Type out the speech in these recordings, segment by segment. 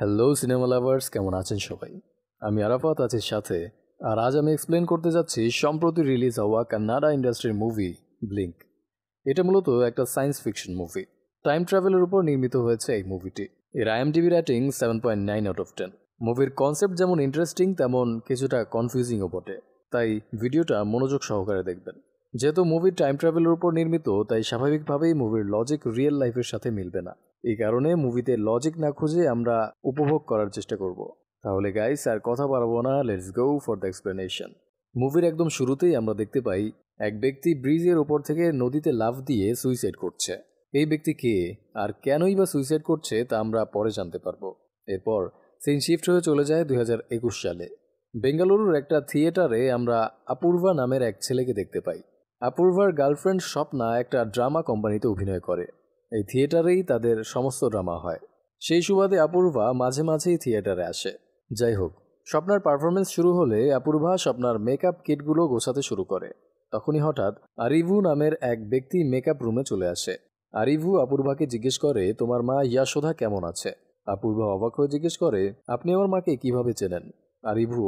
Hello cinema lovers, কেমন আছেন সবাই? আমি আরাফাত আছি সাথে। আর আজ আমি এক্সপ্লেন করতে যাচ্ছি সম্প্রতি রিলিজ হওয়া কান্নাডা ইন্ডাস্ট্রির মুভি ব্লিঙ্ক। এটা মূলত একটা সায়েন্স ফিকশন মুভি। টাইম ট্রাভেলের উপর নির্মিত হয়েছে এই মুভিটি। এর আইএমডিবি রেটিং 7.9/10। মুভির কনসেপ্ট যেমন ইন্টারেস্টিং তেমন কিছুটা কনফিউজিংও বটে, তাই ভিডিওটা মনোযোগ সহকারে দেখবেন। যেহেতু মুভির টাইম ট্রাভেলের উপর নির্মিত, তাই স্বাভাবিকভাবেই মুভির লজিক রিয়েল লাইফের সাথে মিলবে না। এই কারণে মুভিতে লজিক না খুঁজে আমরা উপভোগ করার চেষ্টা করব। তাহলে গাইস আর কথা বাড়াবো না, let's go for the explanation. মুভির একদম শুরুতেই আমরা দেখতে পাই এক ব্যক্তি ব্রিজের ওপর থেকে নদীতে লাফ দিয়ে সুইসাইড করছে। এই ব্যক্তি কে আর কেনই বা সুইসাইড করছে তা আমরা পরে জানতে পারবো। এরপর সিন শিফট হয়ে চলে যায় 2021 সালে। বেঙ্গালুরুর একটা থিয়েটারে আমরা অপূর্বা নামের এক ছেলেকে দেখতে পাই। অপূর্বার গার্লফ্রেন্ড স্বপ্না একটা ড্রামা কোম্পানিতে অভিনয় করে। এই থিয়েটারেই তাদের সমস্ত ড্রামা হয়। সেই সুবাদে অপূর্বা মাঝে মাঝেই থিয়েটারে আসে। যাই হোক, স্বপ্নার পারফরমেন্স শুরু হলে অপূর্বা স্বপ্নার মেকআপ কিটগুলো গোছাতে শুরু করে। তখনই হঠাৎ আরিভু নামের এক ব্যক্তি মেকআপ রুমে চলে আসে। আরিভু অপূর্বাকে জিজ্ঞেস করে, তোমার মা ইয়াশোধা কেমন আছে? অপূর্বা অবাক হয়ে জিজ্ঞেস করে, আপনি আমার মাকে কিভাবে চেনেন? আরিভু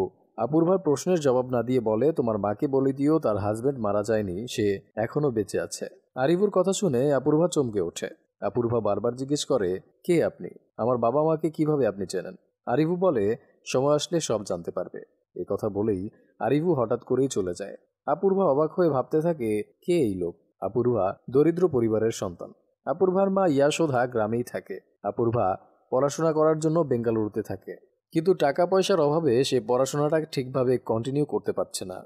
অপূর্বার প্রশ্নের জবাব না দিয়ে বলে, তোমার মাকে বলে দিও তার হাজবেন্ড মারা যায়নি, সে এখনো বেঁচে আছে। আরিভুর কথা শুনে অপূর্বা চমকে ওঠে। অপূর্বা বারবার জিজ্ঞেস করে, কে আপনি? আমার বাবা মাকে কিভাবে আপনি চেনেন? আরিভু বলে, সময় আসলে সব জানতে পারবে। এই কথা বলেই আরিভু হঠাৎ করেই চলে যায়। অপূর্বা অবাক হয়ে ভাবতে থাকে, কে এই লোক? অপূর্বা দরিদ্র পরিবারের সন্তান। অপূর্বার মা ইয়াশোধা গ্রামেই থাকে। অপূর্বা পড়াশোনা করার জন্য বেঙ্গালুরুতে থাকে, কিন্তু টাকা পয়সার অভাবে সে পড়াশোনাটা ঠিকভাবে কন্টিনিউ করতে পারছে না।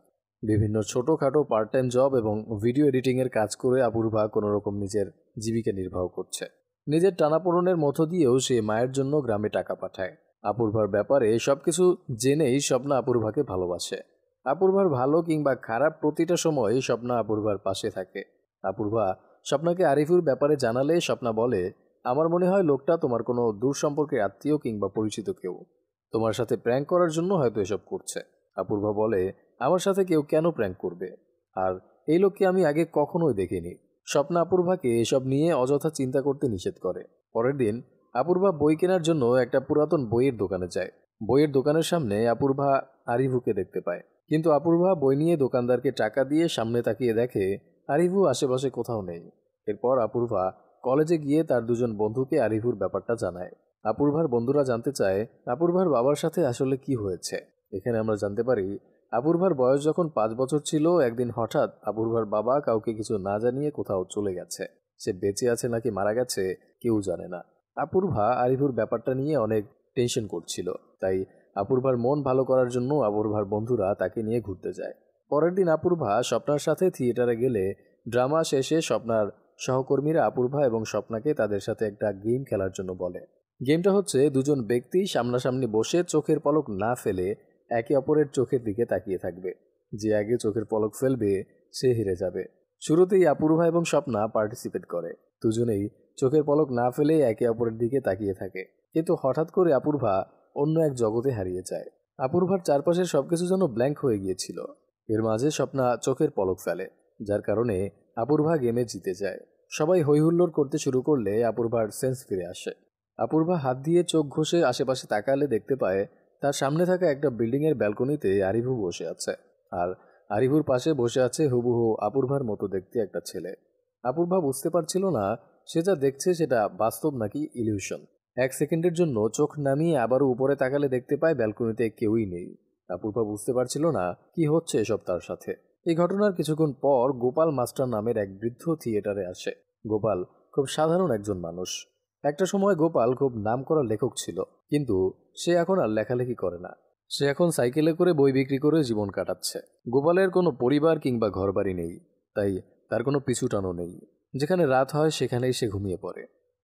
বিভিন্ন ছোটোখাটো পার্ট টাইম জব এবং ভিডিও এডিটিংয়ের কাজ করে অপূর্বা কোনোরকম নিজের জীবিকা নির্বাহ করছে। নিজের টানাপোড়েনের মধ্য দিয়েও সে মায়ের জন্য গ্রামে টাকা পাঠায়। অপূর্বার ব্যাপারে সবকিছু জেনেই স্বপ্না অপূর্বাকে ভালোবাসে। অপূর্বার ভালো কিংবা খারাপ প্রতিটা সময় স্বপ্না অপূর্বার পাশে থাকে। অপূর্বা স্বপ্নাকে আরিফুর ব্যাপারে জানালে স্বপ্না বলে, আমার মনে হয় লোকটা তোমার কোনো দূর সম্পর্কের আত্মীয় কিংবা পরিচিত কেউ। তোমার সাথে প্র্যাঙ্ক করার জন্য হয়তো এসব করছে। অপূর্বা বলে, আমার সাথে কেউ কেন প্র্যাঙ্ক করবে? আর এই লোককে আমি আগে কখনোই দেখিনি। স্বপ্না অপূর্বাকে এসব নিয়ে অযথা চিন্তা করতে নিষেধ করে। পরের দিন অপূর্বা বই কেনার জন্য একটা পুরাতন বইয়ের দোকানে যায়। বইয়ের দোকানের সামনে অপূর্বা আরিভুকে দেখতে পায়, কিন্তু অপূর্বা বই নিয়ে দোকানদারকে টাকা দিয়ে সামনে তাকিয়ে দেখে আরিভু আশেপাশে কোথাও নেই। এরপর অপূর্বা কলেজে গিয়ে তার দুজন বন্ধুকে আরিভুর ব্যাপারটা জানায়। অপূর্বার বন্ধুরা জানতে চায় অপূর্বার বাবার সাথে আসলে কি হয়েছে। এখানে আমরা জানতে পারি, অপূর্বার বয়স যখন 5 বছর ছিল, একদিন হঠাৎ অপূর্বার বাবা কাউকে কিছু না জানিয়ে কোথাও চলে গেছে। সে বেঁচে আছে নাকি মারা গেছে কেউ জানে না। অপূর্বা আরিভুর ব্যাপারটা নিয়ে অনেক টেনশন করছিল, তাই অপূর্বার মন ভালো করার জন্য অপূর্বার বন্ধুরা তাকে নিয়ে ঘুরতে যায়। পরের দিন অপূর্বা স্বপ্নার সাথে থিয়েটারে গেলে ড্রামা শেষে স্বপ্নার সহকর্মীরা অপূর্বা এবং স্বপ্নাকে তাদের সাথে একটা গেম খেলার জন্য বলে। গেমটা হচ্ছে, দুজন ব্যক্তি সামনাসামনি বসে চোখের পলক না ফেলে একে অপরের চোখের দিকে তাকিয়ে থাকবে। যে আগে চোখের পলক ফেলবে সে হেরে যাবে। শুরুতেই অপূর্বা এবং স্বপ্না পার্টিসিপেট করে। দুজনেই চোখের পলক না ফেলে একে অপরের দিকে তাকিয়ে থাকে, কিন্তু হঠাৎ করে অপূর্বা অন্য এক জগতে হারিয়ে যায়। অপূর্বার চারপাশের সবকিছু যেন ব্ল্যাঙ্ক হয়ে গিয়েছিল। এর মাঝে স্বপ্না চোখের পলক ফেলে, যার কারণে অপূর্বা গেমে জিতে যায়। সবাই হৈহুল্লোড় করতে শুরু করলে অপূর্বার সেন্স ফিরে আসে। অপূর্বা হাত দিয়ে চোখ ঘষে আশেপাশে তাকালে দেখতে পায় তার সামনে থাকা একটা বিল্ডিংয়ের ব্যালকনিতে আরিভু বসে আছে। আর আরিভুর পাশে বসে আছে হুবহু অপূর্বার মতো দেখতে একটা ছেলে। অপূর্বা বুঝতে পারছিল না সে যা দেখছে সেটা বাস্তব নাকি ইলিউশন। এক সেকেন্ডের জন্য চোখ নামিয়ে আবারও উপরে তাকালে দেখতে পায় ব্যালকনিতে কেউই নেই। অপূর্বা বুঝতে পারছিল না কি হচ্ছে এসব তার সাথে। এই ঘটনার কিছুক্ষণ পর গোপাল মাস্টার নামের এক বৃদ্ধ থিয়েটারে আসে। গোপাল খুব সাধারণ একজন মানুষ। একটা সময় গোপাল খুব নামকরা লেখক ছিল, কিন্তু সে এখন আর লেখালেখি করে না। সে এখন সাইকেলে করে বই বিক্রি করে জীবন কাটাচ্ছে। গোপালের কোনো পরিবার কিংবা ঘরবাড়ি নেই, তাই তার কোনো পিছুটানও নেই। যেখানে রাত হয় সেখানেই সে ঘুমিয়ে পড়ে।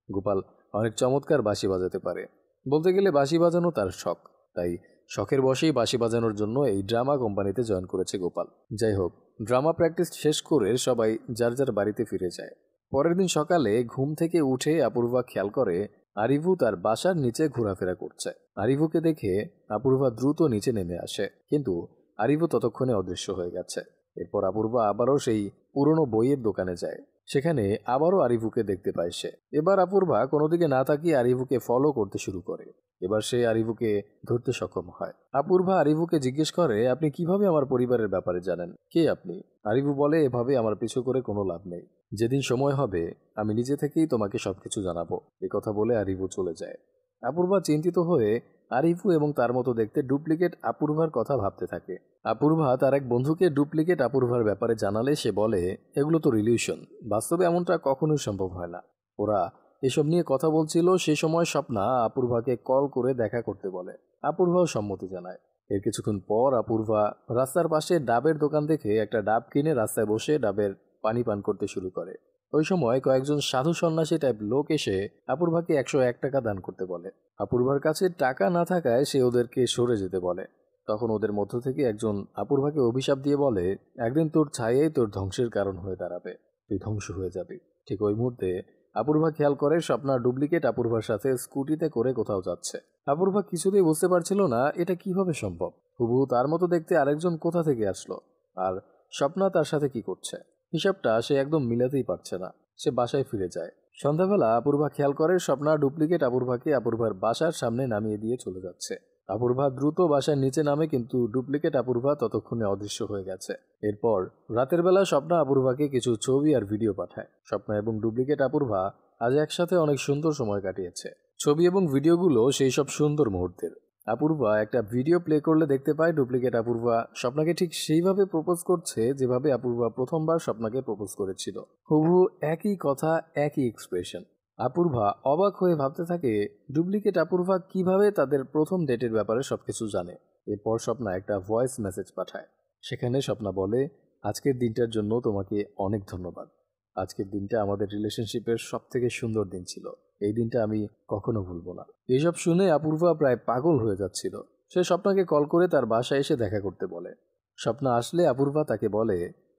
গোপাল অনেক চমৎকার বাঁশি বাজাতে পারে। বলতে গেলে বাঁশি বাজানো তার শখ, তাই শখের বশেই বাঁশি বাজানোর জন্য এই ড্রামা কোম্পানিতে জয়েন করেছে গোপাল। যাই হোক, ড্রামা প্র্যাকটিস শেষ করে সবাই যার যার বাড়িতে ফিরে যায়। পরের দিন সকালে ঘুম থেকে উঠে অপূর্বা খেয়াল করে আরিভু তার বাসার নিচে ঘোরাফেরা করছে। আরিভুকে দেখে অপূর্বা দ্রুত নিচে নেমে আসে, কিন্তু আরিভু ততক্ষণে অদৃশ্য হয়ে গেছে। এরপর অপূর্বা আবারও সেই পুরনো বইয়ের দোকানে যায়। সেখানে আবারও আরিভুকে দেখতে পায় সে। এবার অপূর্বা কোনো দিকে না তাকিয়ে আরিভুকে ফলো করতে শুরু করে। এবার সে আরিভুকে ধরতে সক্ষম হয়। অপূর্বা আরিভুকে জিজ্ঞেস করে, আপনি কিভাবে আমার পরিবারের ব্যাপারে জানেন? কে আপনি? আরিভু বলে, এভাবে আমার পিছু করে কোনো লাভ নেই। যেদিন সময় হবে আমি নিজে থেকেই তোমাকে সবকিছু জানাবো। কথা বলে আরিভু চলে যায়। অপূর্বা চিন্তিত হয়ে আরিভু এবং তার মতো দেখতে ডুপ্লিকেট অপূর্বার কথা ভাবতে থাকে। অপূর্বা তার এক বন্ধুকে ডুপ্লিকেট অপূর্বার ব্যাপারে জানালে সে বলে, এগুলো তো রিলিউশন, বাস্তবে এমনটা কখনোই সম্ভব হয় না। ওরা এসব নিয়ে কথা বলছিল, সে সময় স্বপ্না অপূর্বাকে কল করে দেখা করতে বলে। অপূর্বাও সম্মতি জানায়। এর কিছুক্ষণ পর অপূর্বা রাস্তার পাশে ডাবের দোকান দেখে একটা ডাব কিনে রাস্তায় বসে ডাবের পানি পান করতে শুরু করে। ওই সময় কয়েকজন সাধু সন্ন্যাসী টাইপ লোক এসে অপূর্বাকে 101 টাকা দান করতে বলে। অপূর্বার কাছে টাকা না থাকায় সে ওদেরকে সরে যেতে বলে। তখন ওদের মধ্য থেকে একজন অপূর্বাকে অভিশাপ দিয়ে বলে, একদিন তোর ছায়াই তোর ধ্বংসের কারণ হয়ে দাঁড়াবে, তুই ধ্বংস হয়ে যাবি। ঠিক ওই মুহূর্তে অপূর্বা খেয়াল করে স্বপ্না ডুপ্লিকেট অপূর্বার সাথে স্কুটিতে করে কোথাও যাচ্ছে। অপূর্বা কিছুতেই বুঝতে পারছিল না এটা কিভাবে সম্ভব। হুবহু তার মতো দেখতে আরেকজন কোথা থেকে আসলো, আর স্বপ্না তার সাথে কি করছে? হিসাবটা সে একদম মিলাতেই পারছে না। সে বাসায় ফিরে যায়। সন্ধ্যাবেলা অপূর্বা খেয়াল করে স্বপ্না ডুপ্লিকেট অপূর্বাকে অপূর্বার বাসার সামনে নামিয়ে দিয়ে চলে যাচ্ছে। অপূর্বা দ্রুত বাসার নিচে নামে, কিন্তু ডুপ্লিকেট অপূর্বা ততক্ষণে অদৃশ্য হয়ে গেছে। এরপর রাতের বেলা স্বপ্না অপূর্বাকে কিছু ছবি আর ভিডিও পাঠায়। স্বপ্না এবং ডুপ্লিকেট অপূর্বা আজ একসাথে অনেক সুন্দর সময় কাটিয়েছে। ছবি এবং ভিডিওগুলো সেই সব সুন্দর মুহূর্তের। অপূর্বা একটা ভিডিও প্লে করলে দেখতে পায় ডুপ্লিকেট অপূর্বা স্বপ্নাকে ঠিক সেইভাবে প্রপোজ করছে যেভাবে অপূর্বা প্রথমবার স্বপ্নাকে প্রপোজ করেছিল। হুবহু একই কথা, একই এক্সপ্রেশন। অপূর্বা অবাক হয়ে ভাবতে থাকে ডুপ্লিকেট অপূর্বা কিভাবে তাদের প্রথম ডেটের ব্যাপারে সবকিছু জানে। এরপর স্বপ্না একটা ভয়েস মেসেজ পাঠায়। সেখানে স্বপ্না বলে, আজকের দিনটার জন্য তোমাকে অনেক ধন্যবাদ। আজকের দিনটা আমাদের রিলেশনশিপের সব থেকে সুন্দর দিন ছিল। এই দিনটা আমি কখনো ভুলবো না। এইসব শুনে অপূর্বা প্রায় পাগল হয়ে যাচ্ছিল। সে স্বপ্নাকে কল করে তার বাসায় এসে দেখা করতে বলে। স্বপ্না আসলে অপূর্বা তাকে বলে,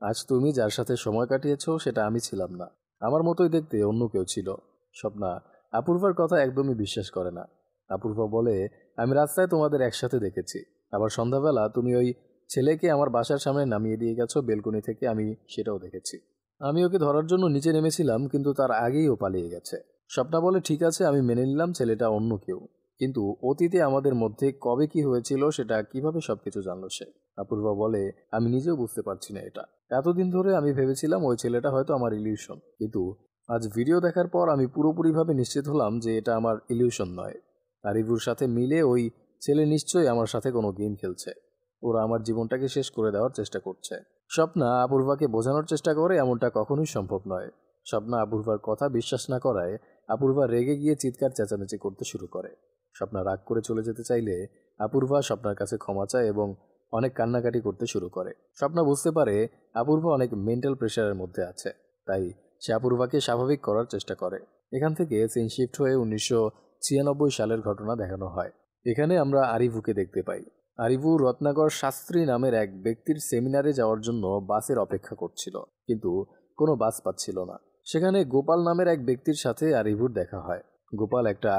আজ তুমি যার সাথে সময় কাটিয়েছ সেটা আমি ছিলাম না, আমার মতোই দেখতে অন্য কেউ ছিল। স্বপ্না অপূর্বার কথা একদমই বিশ্বাস করে না। অপূর্বা বলে, আমি রাস্তায় তোমাদের একসাথে দেখেছি, আবার সন্ধ্যাবেলা তুমি ওই ছেলেকে আমার বাসার সামনে নামিয়ে দিয়ে গেছো বেলকনি থেকে, আমি সেটাও দেখেছি। আমি ওকে ধরার জন্য নিচে নেমেছিলাম, কিন্তু তার আগেই ও পালিয়ে গেছে। স্বপ্না বলে, ঠিক আছে, আমি মেনে নিলাম ছেলেটা অন্য কেউ, কিন্তু অতীতে আমাদের মধ্যে কবে কি হয়েছিল সেটা কিভাবে সবকিছু জানলো সে? অপূর্বা বলে, আমি নিজেও বুঝতে পারছি না এটা। এতদিন ধরে আমি ভেবেছিলাম ওই ছেলেটা হয়তো আমার ইলিউশন, কিন্তু আজ ভিডিও দেখার পর আমি পুরোপুরিভাবে নিশ্চিত হলাম যে এটা আমার ইলিউশন নয়। আরিভুর সাথে মিলে ওই ছেলে নিশ্চয়ই আমার সাথে কোনো গেম খেলছে। ওরা আমার জীবনটাকে শেষ করে দেওয়ার চেষ্টা করছে। স্বপ্না অপূর্বাকে বোঝানোর চেষ্টা করে এমনটা কখনোই সম্ভব নয়। স্বপ্না অপূর্বার কথা বিশ্বাস না করায় অপূর্বা রেগে গিয়ে চিৎকার চেঁচামেচি করতে শুরু করে। স্বপ্না রাগ করে চলে যেতে চাইলে অপূর্বা স্বপ্নার কাছে ক্ষমা চায় এবং অনেক কান্নাকাটি করতে শুরু করে। স্বপ্না বুঝতে পারে অপূর্বা অনেক মেন্টাল প্রেশারের মধ্যে আছে, তাই সে অপূর্বাকে স্বাভাবিক করার চেষ্টা করে। এখান থেকে সিন শিফট হয়ে 1996 সালের ঘটনা দেখানো হয়। এখানে আমরা আরিভুকে দেখতে পাই। আরিভু রত্নাকর শাস্ত্রী নামের এক ব্যক্তির সেমিনারে যাওয়ার জন্য বাসের অপেক্ষা করছিল, কিন্তু কোনো বাস পাচ্ছিল না। সেখানে গোপাল নামের এক ব্যক্তির সাথে আরিভুর দেখা হয়। গোপাল একটা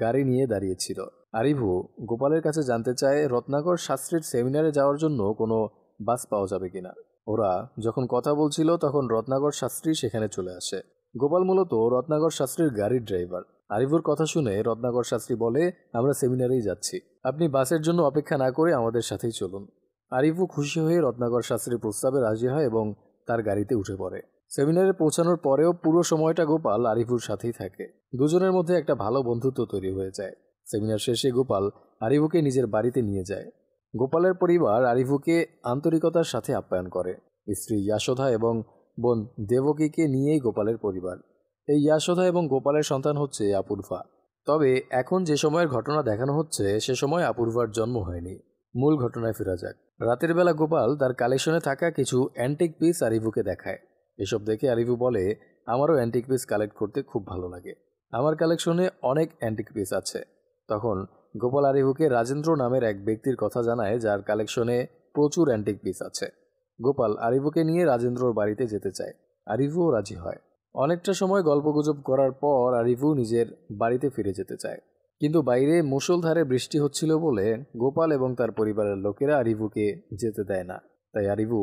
গাড়ি নিয়ে দাঁড়িয়েছিল। আরিভু গোপালের কাছে জানতে চায় রত্নাকর শাস্ত্রীর সেমিনারে যাওয়ার জন্য কোনো বাস পাওয়া যাবে কিনা। ওরা যখন কথা বলছিল তখন রত্নাকর শাস্ত্রী সেখানে চলে আসে। গোপাল মূলত রত্নাকর শাস্ত্রীর গাড়ির ড্রাইভার। আরিভুর কথা শুনে রত্নাকর শাস্ত্রী বলে, আমরা সেমিনারেই যাচ্ছি, আপনি বাসের জন্য অপেক্ষা না করে আমাদের সাথেই চলুন। আরিভু খুশি হয়ে রত্নাকর শাস্ত্রীর প্রস্তাবে রাজি হয় এবং তার গাড়িতে উঠে পড়ে। সেমিনারে পৌঁছানোর পরেও পুরো সময়টা গোপাল আরিভুর সাথেই থাকে। দুজনের মধ্যে একটা ভালো বন্ধুত্ব তৈরি হয়ে যায়। সেমিনার শেষে গোপাল আরিভুকে নিজের বাড়িতে নিয়ে যায়। গোপালের পরিবার আরিভুকে আন্তরিকতার সাথে আপ্যায়ন করে। স্ত্রী ইয়াশোধা এবং বোন দেবকীকে নিয়েই গোপালের পরিবার। এই ইয়াশোধা এবং গোপালের সন্তান হচ্ছে অপূর্বা। তবে এখন যে সময়ের ঘটনা দেখানো হচ্ছে সে সময় অপূর্বার জন্ম হয়নি। মূল ঘটনায় ফেরা যাক। রাতের বেলা গোপাল তার কালেকশনে থাকা কিছু অ্যান্টিক পিস আরিভুকে দেখায়। এসব দেখে আরিভু বলে, আমারও অ্যান্টিক পিস কালেক্ট করতে খুব ভালো লাগে, আমার কালেকশনে অনেক অ্যান্টিক পিস আছে। তখন গোপাল আরিভুকে রাজেন্দ্র নামের এক ব্যক্তির কথা জানায় যার কালেকশনে প্রচুর অ্যান্টিক পিস আছে। গোপাল আরিভুকে নিয়ে রাজেন্দ্রর বাড়িতে যেতে চায়। আরিভুও রাজি হয়। অনেকটা সময় গল্পগুজব করার পর আরিভু নিজের বাড়িতে ফিরে যেতে চায়, কিন্তু বাইরে মুষলধারে বৃষ্টি হচ্ছিল বলে গোপাল এবং তার পরিবারের লোকেরা আরিভুকে যেতে দেয় না। তাই আরিভু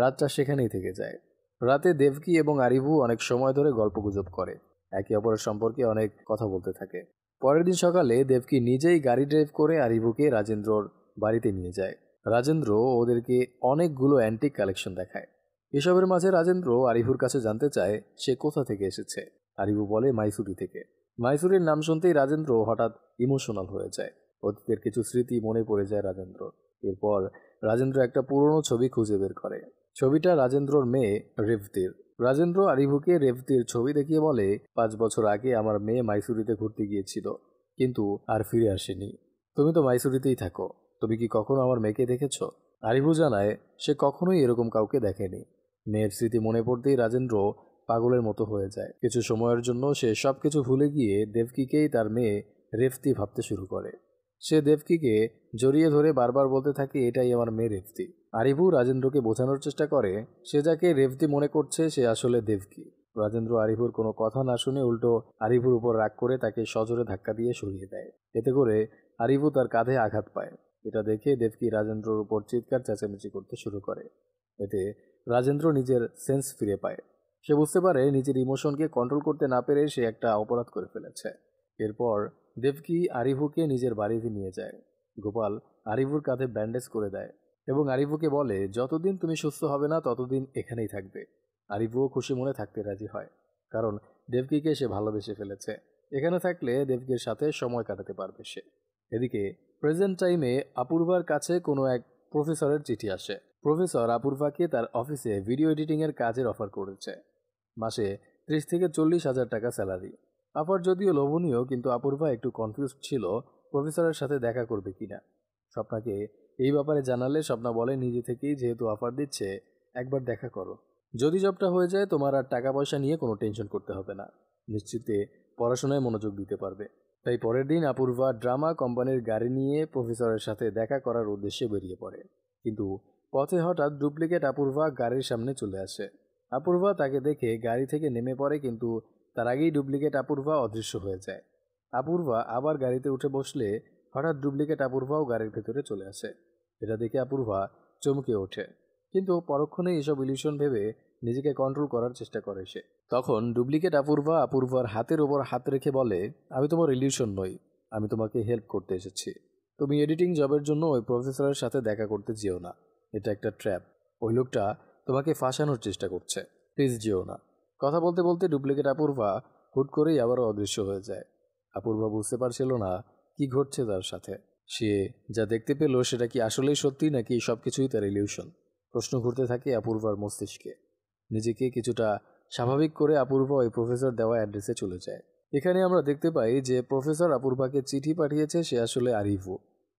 রাতটা সেখানেই থেকে যায়। রাতে দেবকী এবং আরিভু অনেক সময় ধরে গল্পগুজব করে, একে অপরের সম্পর্কে অনেক কথা বলতে থাকে। পরের দিন সকালে দেবকী নিজেই গাড়ি ড্রাইভ করে আরিভুকে রাজেন্দ্রর বাড়িতে নিয়ে যায়। রাজেন্দ্র ওদেরকে অনেকগুলো অ্যান্টিক কালেকশন দেখায়। এসবের মাঝে রাজেন্দ্র আরিভুর কাছে জানতে চায় সে কোথা থেকে এসেছে। আরিভু বলে মাইসুরি থেকে। মাইসুরির নাম শুনতেই রাজেন্দ্র হঠাৎ ইমোশনাল হয়ে যায়। অতীতের কিছু স্মৃতি মনে পড়ে যায় রাজেন্দ্র। এরপর রাজেন্দ্র একটা পুরনো ছবি খুঁজে বের করে। ছবিটা রাজেন্দ্রর মেয়ে রেভতির। রাজেন্দ্র আরিভুকে রেভতির ছবি দেখিয়ে বলে, 5 বছর আগে আমার মেয়ে মাইসুরিতে ঘুরতে গিয়েছিল, কিন্তু আর ফিরে আসেনি। তুমি তো মাইসুরিতেই থাকো, তুমি কি কখনো আমার মেয়েকে দেখেছো? আরিভু জানায় সে কখনোই এরকম কাউকে দেখেনি। মেয়ের স্মৃতি মনে পড়তেই রাজেন্দ্র পাগলের মতো হয়ে যায়। কিছু সময়ের জন্য সে সবকিছু ভুলে গিয়ে দেবকীকেই তার মেয়ে রেফতি ভাবতে শুরু করে। সে দেবকীকে জড়িয়ে ধরে বারবার বলতে থাকে, এটাই আমার মেয়ে রেফতি। আরিভু রাজেন্দ্রকে বোঝানোর চেষ্টা করে সে যাকে রেফতি মনে করছে সে আসলে দেবকী। রাজেন্দ্র আরিভুর কোনো কথা না শুনে উল্টো আরিভুর উপর রাগ করে তাকে সজোরে ধাক্কা দিয়ে সরিয়ে দেয়। এতে করে আরিভু তার কাঁধে আঘাত পায়। এটা দেখে দেবকী রাজেন্দ্রর উপর চিৎকার চেঁচামেচি করতে শুরু করে। এতে রাজেন্দ্র নিজের সেন্স ফিরে পায়। সে বুঝতে পারে নিজের ইমোশনকে কন্ট্রোল করতে না পেরে সে একটা অপরাধ করে ফেলেছে। এরপর দেবকী আরিভুকে নিজের বাড়িতে নিয়ে যায়। গোপাল আরিভুর কাঁধে ব্যান্ডেজ করে দেয় এবং আরিভুকে বলে, যতদিন তুমি সুস্থ হবে না ততদিন এখানেই থাকবে। আরিভুও খুশি মনে থাকতে রাজি হয়, কারণ দেবকীকে সে ভালোবেসে ফেলেছে। এখানে থাকলে দেবকীর সাথে সময় কাটাতে পারবে সে। এদিকে প্রেজেন্ট টাইমে অপূর্বার কাছে কোনো এক প্রফেসরের চিঠি আসে। প্রফেসর অপূর্বাকে তার অফিসে ভিডিও এডিটিংয়ের কাজের অফার করেছে। মাসে 30 থেকে 40 হাজার টাকা স্যালারি। অফার যদিও লোভনীয়, কিন্তু অপূর্বা একটু কনফিউজ ছিল প্রফেসরের সাথে দেখা করবে কিনা। স্বপ্নাকে এই ব্যাপারে জানালে স্বপ্না বলে, নিজে থেকেই যেহেতু অফার দিচ্ছে, একবার দেখা করো। যদি জবটা হয়ে যায় তোমার আর টাকা পয়সা নিয়ে কোনো টেনশন করতে হবে না, নিশ্চিতে পড়াশোনায় মনোযোগ দিতে পারবে। তাই পরের দিন অপূর্বা ড্রামা কোম্পানির গাড়ি নিয়ে প্রফেসরের সাথে দেখা করার উদ্দেশ্যে বেরিয়ে পড়ে। কিন্তু পথে হঠাৎ ডুপ্লিকেট অপূর্বা গাড়ির সামনে চলে আসে। অপূর্বা তাকে দেখে গাড়ি থেকে নেমে পড়ে, কিন্তু তার আগেই ডুপ্লিকেট অপূর্বা অদৃশ্য হয়ে যায়। অপূর্বা আবার গাড়িতে উঠে বসলে হঠাৎ ডুপ্লিকেট অপূর্বাও গাড়ির ভেতরে চলে আসে। এটা দেখে অপূর্বা চমকে ওঠে, কিন্তু পরক্ষণেই এসব ইলিউশন ভেবে নিজেকে কন্ট্রোল করার চেষ্টা করে সে। তখন ডুপ্লিকেট অপূর্বা অপূর্বার হাতের ওপর হাত রেখে বলে, আমি তোমার ইলিউশন নই, আমি তোমাকে হেল্প করতে এসেছি। তুমি এডিটিং জবের জন্য ওই প্রফেসরের সাথে দেখা করতে যেও না, এটা একটা ট্র্যাপ। ওই লোকটা তোমাকে ফাঁসানোর চেষ্টা করছে, প্লিজ যেও না। কথা বলতে বলতে ডুপ্লিকেট অপূর্বা হুট করেই আবারও অদৃশ্য হয়ে যায়। অপূর্বা বুঝতে পারছিল না কি ঘটছে তার সাথে। সে যা দেখতে পেল সেটা কি আসলেই সত্যি, নাকি সবকিছুই তার ইলিউশন? প্রশ্ন ঘুরতে থাকে অপূর্বার মস্তিষ্কে। নিজেকে কিছুটা স্বাভাবিক করে অপূর্বা ওই প্রফেসর দেওয়া অ্যাড্রেসে চলে যায়। এখানে আমরা দেখতে পাই যে প্রফেসর অপূর্বাকে চিঠি পাঠিয়েছে সে আসলে আরিভু।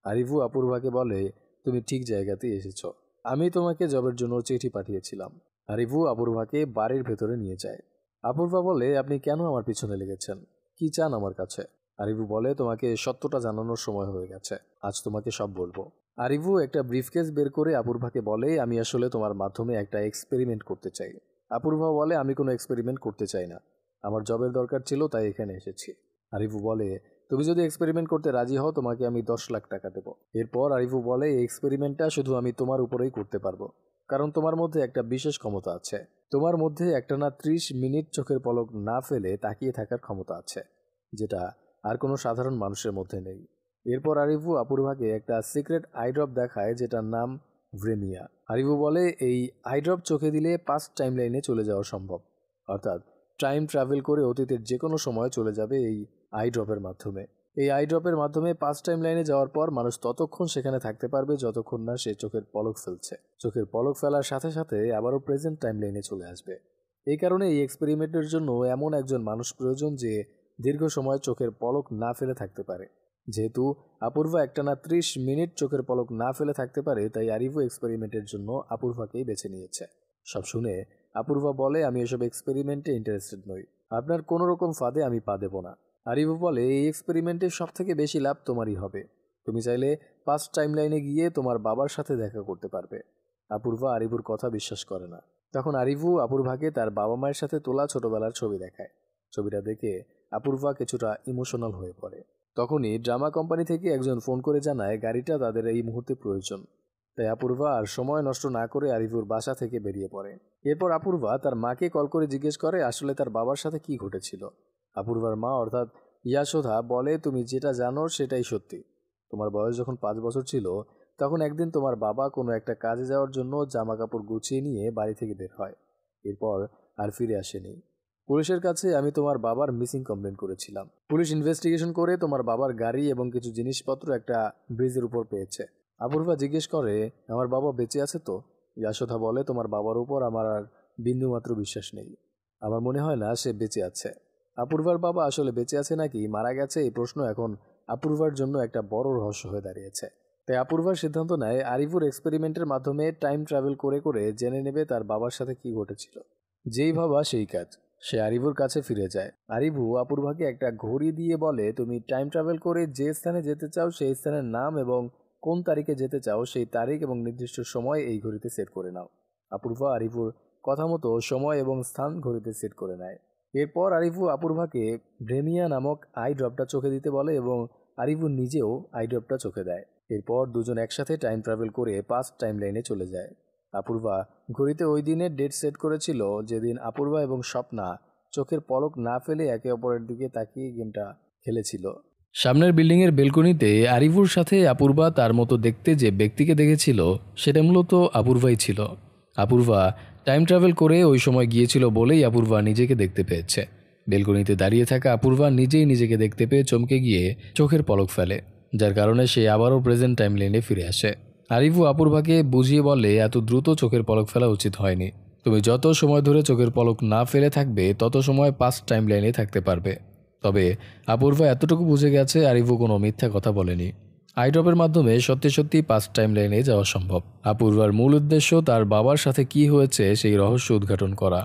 আরিভু অপূর্বাকে বলে, তুমি ঠিক জায়গাতেই এসেছ, আমি তোমাকে জবের জন্য চিঠি পাঠিয়েছিলাম। আরিভু অপূর্বাকে বাড়ির ভেতরে নিয়ে যায়। অপূর্বা বলে, আপনি কেন আমার পিছনে লেগেছেন, কি চান আমার কাছে? আরিভু বলে, তোমাকে সত্যটা জানানোর সময় হয়ে গেছে, আজ তোমাকে সব বলবো। আরিভু একটা ব্রিফকেস বের করে অপূর্বাকে বলে, আমি আসলে তোমার মাধ্যমে একটা এক্সপেরিমেন্ট করতে চাই। অপূর্বা বলে, আমি কোনো এক্সপেরিমেন্ট করতে চাই না, আমার জবের দরকার ছিল তাই এখানে এসেছি। আরিভু বলে, তুমি যদি এক্সপেরিমেন্ট করতে রাজি হও তোমাকে আমি 10 লাখ টাকা দেব। এরপর আরিভু বলে, এই এক্সপেরিমেন্টটা শুধু আমি তোমার উপরেই করতে পারবো, কারণ তোমার মধ্যে একটা বিশেষ ক্ষমতা আছে। তোমার মধ্যে একটানা 30 মিনিট চোখের পলক না ফেলে তাকিয়ে থাকার ক্ষমতা আছে, যেটা আর কোনো সাধারণ মানুষের মধ্যে নেই। এরপর আরিভু অপূর্বাকে একটা সিক্রেট আইড্রপ দেখায়, যেটার নাম ভ্রেমিয়া। আরিভু বলে, এই আইড্রপ চোখে দিলে পাস্ট টাইম লাইনে চলে যাওয়া সম্ভব, অর্থাৎ টাইম ট্রাভেল করে অতীতের যে কোনো সময় চলে যাবে এই আইড্রপের মাধ্যমে। এই আইড্রপের মাধ্যমে পাস্ট টাইম লাইনে যাওয়ার পর মানুষ ততক্ষণ সেখানে থাকতে পারবে যতক্ষণ না সে চোখের পলক ফেলছে। চোখের পলক ফেলার সাথে সাথে আবারও প্রেজেন্ট টাইম লাইনে চলে আসবে। এই কারণে এই এক্সপেরিমেন্টের জন্য এমন একজন মানুষ প্রয়োজন যে দীর্ঘ সময় চোখের পলক না ফেলে থাকতে পারে। যেহেতু অপূর্বা একটানা 30 মিনিট চোখের পলক না ফেলে থাকতে পারে, তাই আরিভু এক্সপেরিমেন্টের জন্য অপূর্বাকেই বেছে নিয়েছে। সব শুনে অপূর্বা বলে, আমি এসব এক্সপেরিমেন্টে ইন্টারেস্টেড নই, আপনার কোনো রকম ফাঁদে আমি পা দেব না। আরিভু বলে, এই এক্সপেরিমেন্টের সব থেকে বেশি লাভ তোমারই হবে, তুমি চাইলে পাস্ট টাইম লাইনে গিয়ে তোমার বাবার সাথে দেখা করতে পারবে। অপূর্বা আরিভুর কথা বিশ্বাস করে না। তখন আরিভু অপূর্বাকে তার বাবা মায়ের সাথে তোলা ছোটবেলার ছবি দেখায়। ছবিটা দেখে অপূর্বা কিছুটা ইমোশনাল হয়ে পড়ে। তখনই ড্রামা কোম্পানি থেকে একজন ফোন করে জানায় গাড়িটা তাদের এই মুহূর্তে প্রয়োজন। তাই অপূর্বা আর সময় নষ্ট না করে আরিভুর বাসা থেকে বেরিয়ে পড়ে। এরপর অপূর্বা তার মাকে কল করে জিজ্ঞেস করে আসলে তার বাবার সাথে কি ঘটেছিল। অপূর্বার মা অর্থাৎ ইয়াশোধা বলে, তুমি যেটা জানো সেটাই সত্যি। তোমার বয়স যখন 5 বছর ছিল তখন একদিন তোমার বাবা কোনো একটা কাজে যাওয়ার জন্য জামা কাপড় গুছিয়ে নিয়ে বাড়ি থেকে বের হয়। এরপর আর ফিরে আসেনি। পুলিশের কাছে আমি তোমার বাবার মিসিং কমপ্লেন করেছিলাম। পুলিশ ইনভেস্টিগেশন করে তোমার বাবার গাড়ি এবং কিছু জিনিসপত্র একটা ব্রিজের উপর পেয়েছে। অপূর্বা জিজ্ঞেস করে, আমার বাবা বেঁচে আছে তো? ইয়াশোধা বলে, তোমার বাবার উপর আমার আর বিন্দুমাত্র বিশ্বাস নেই। আমার মনে হয় না সে বেঁচে আছে। অপূর্বার বাবা আসলে বেঁচে আছে নাকি মারা গেছে, এই প্রশ্ন এখন অপূর্বার জন্য একটা বড় রহস্য হয়ে দাঁড়িয়েছে। তাই অপূর্বার সিদ্ধান্ত নেয় আরিভুর এক্সপেরিমেন্টের মাধ্যমে টাইম ট্রাভেল করে করে জেনে নেবে তার বাবার সাথে কি ঘটেছিল। যেই ভাবা সেই কাজ। সে আরিভুর কাছে ফিরে যায়। আরিভু অপূর্বাকে একটা ঘড়ি দিয়ে বলে, তুমি টাইম ট্রাভেল করে যে স্থানে যেতে চাও সেই স্থানের নাম এবং কোন তারিখে যেতে চাও সেই তারিখ এবং নির্দিষ্ট সময় এই ঘড়িতে সেট করে নাও। অপূর্বা আরিভুর কথা মতো সময় এবং স্থান ঘড়িতে সেট করে নেয়। এরপর আরিভু অপূর্বাকে ব্রেমিয়া নামক আই ড্রপটা চোখে দিতে বলে এবং আরিভু নিজেও আই ড্রপটা চোখে দেয়। এরপর দুজন একসাথে টাইম ট্রাভেল করে পাস্ট টাইম লাইনে চলে যায়। অপূর্বা ঘড়িতে ওই দিনের ডেট সেট করেছিল যেদিন অপূর্বা এবং স্বপ্না চোখের পলক না ফেলে একে অপরের দিকে তাকিয়ে গেমটা খেলেছিল। সামনের বিল্ডিংয়ের বেলকনিতে আরিভুর সাথে অপূর্বা তার মতো দেখতে যে ব্যক্তিকে দেখেছিল সেটা মূলত অপূর্বাই ছিল। অপূর্বা টাইম ট্রাভেল করে ওই সময় গিয়েছিল বলেই অপূর্বা নিজেকে দেখতে পেয়েছে। বেলকনিতে দাঁড়িয়ে থাকা অপূর্বা নিজেই নিজেকে দেখতে পেয়ে চমকে গিয়ে চোখের পলক ফেলে, যার কারণে সে আবারও প্রেজেন্ট টাইম লাইনে ফিরে আসে। আরিভু অপূর্বাকে বুঝিয়ে বলে, এত দ্রুত চোখের পলক ফেলা উচিত হয়নি। তুমি যত সময় ধরে চোখের পলক না ফেলে থাকবে তত সময় পাস্ট টাইম লাইনে থাকতে পারবে। তবে অপূর্বা এতটুকু বুঝে গেছে আরিভু কোনো মিথ্যা কথা বলেনি। আইড্রপের মাধ্যমে সত্যি সত্যি পাস্ট টাইম লাইনে যাওয়া সম্ভব। অপূর্বার মূল উদ্দেশ্য তার বাবার সাথে কি হয়েছে সেই রহস্য উদ্ঘাটন করা।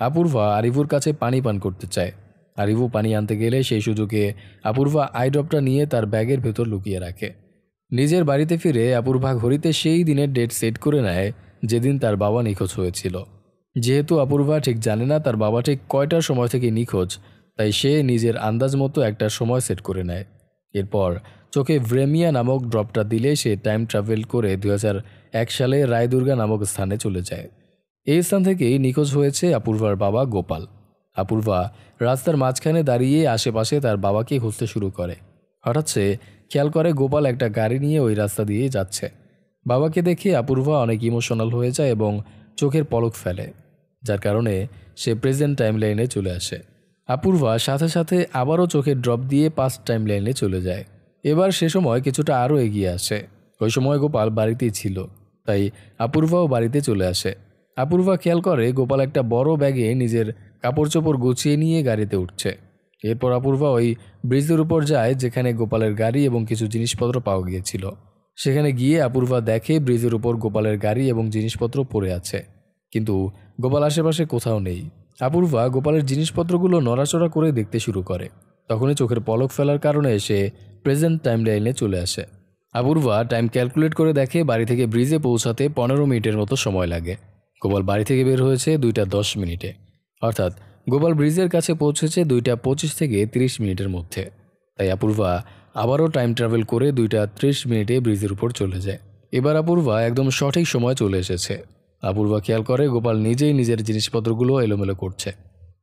অপূর্বা আরিভুর কাছে পানি পান করতে চায়। আরিভু পানি আনতে গেলে সেই সুযোগে অপূর্বা আইড্রপটা নিয়ে তার ব্যাগের ভেতর লুকিয়ে রাখে। নিজের বাড়িতে ফিরে অপূর্বা ঘড়িতে সেই দিনের ডেট সেট করে নেয় যেদিন তার বাবা নিখোঁজ হয়েছিল। যেহেতু অপূর্বা ঠিক জানে না তার বাবা ঠিক কয়টার সময় থেকে নিখোঁজ, তাই সে নিজের আন্দাজ মতো একটা সময় সেট করে নেয়। এরপর চোখে ব্রেমিয়া নামক ড্রপটা দিলে সে টাইম ট্রাভেল করে 2001 সালে রায়দুর্গা নামক স্থানে চলে যায়। এই স্থান থেকেই নিখোঁজ হয়েছে অপূর্বার বাবা গোপাল। অপূর্বা রাস্তার মাঝখানে দাঁড়িয়ে আশেপাশে তার বাবাকে খুঁজতে শুরু করে। হঠাৎ সে খেয়াল করে গোপাল একটা গাড়ি নিয়ে ওই রাস্তা দিয়ে যাচ্ছে। বাবাকে দেখে অপূর্বা অনেক ইমোশনাল হয়ে যায় এবং চোখের পলক ফেলে, যার কারণে সে প্রেজেন্ট টাইম লাইনে চলে আসে। অপূর্বা সাথে সাথে আবারও চোখের ড্রপ দিয়ে পাস্ট টাইম লাইনে চলে যায়। এবার সে সময় কিছুটা আরও এগিয়ে আসে। ওই সময় গোপাল বাড়িতেই ছিল, তাই অপূর্বাও বাড়িতে চলে আসে। অপূর্বা খেয়াল করে গোপাল একটা বড় ব্যাগে নিজের কাপড় চোপড় গুছিয়ে নিয়ে গাড়িতে উঠছে। এরপর অপূর্বা ওই ব্রিজের উপর যায় যেখানে গোপালের গাড়ি এবং কিছু জিনিসপত্র পাওয়া গিয়েছিল। সেখানে গিয়ে অপূর্বা দেখে ব্রিজের উপর গোপালের গাড়ি এবং জিনিসপত্র পড়ে আছে, কিন্তু গোপাল আশেপাশে কোথাও নেই। অপূর্বা গোপালের জিনিসপত্রগুলো নড়াচড়া করে দেখতে শুরু করে। তখনই চোখের পলক ফেলার কারণে সে প্রেজেন্ট টাইম লাইনে চলে আসে। অপূর্বা টাইম ক্যালকুলেট করে দেখে বাড়ি থেকে ব্রিজে পৌঁছাতে 15 মিনিটের মতো সময় লাগে। গোপাল বাড়ি থেকে বের হয়েছে 2টা 10 মিনিটে, অর্থাৎ গোপাল ব্রিজের কাছে পৌঁছেছে 2টা 25 থেকে 30 মিনিটের মধ্যে। তাই অপূর্বা আবারও টাইম ট্রাভেল করে 2টা 30 মিনিটে ব্রিজের উপর চলে যায়। এবার অপূর্বা একদম সঠিক সময় চলে এসেছে। অপূর্বা খেয়াল করে গোপাল নিজেই নিজের জিনিসপত্রগুলো এলোমেলো করছে।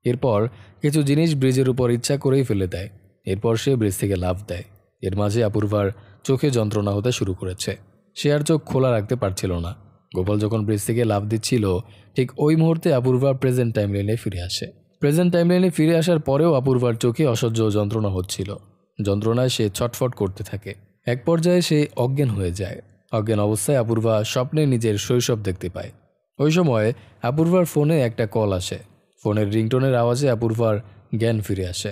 এরপর কিছু জিনিস ব্রিজের উপর ইচ্ছা করেই ফেলে দেয়। এরপর সে ব্রিজ থেকে লাফ দেয়। এর মাঝে অপূর্বার চোখে যন্ত্রণা হতে শুরু করেছে। সে আর চোখ খোলা রাখতে পারছিল না। গোপাল যখন ব্রিজ থেকে লাফ দিচ্ছিল ঠিক ওই মুহূর্তে অপূর্বা প্রেজেন্ট টাইম লাইনে ফিরে আসে। প্রেজেন্ট টাইম লাইনে ফিরে আসার পরেও অপূর্বার চোখে অসহ্য যন্ত্রণা হচ্ছিল। যন্ত্রণায় সে ছটফট করতে থাকে। এক পর্যায়ে সে অজ্ঞান হয়ে যায়। অজ্ঞান অবস্থায় অপূর্বা স্বপ্নে নিজের শৈশব দেখতে পায়। ওই সময় অপূর্বার ফোনে একটা কল আসে। ফোনের রিংটোনের আওয়াজে অপূর্বার জ্ঞান ফিরে আসে।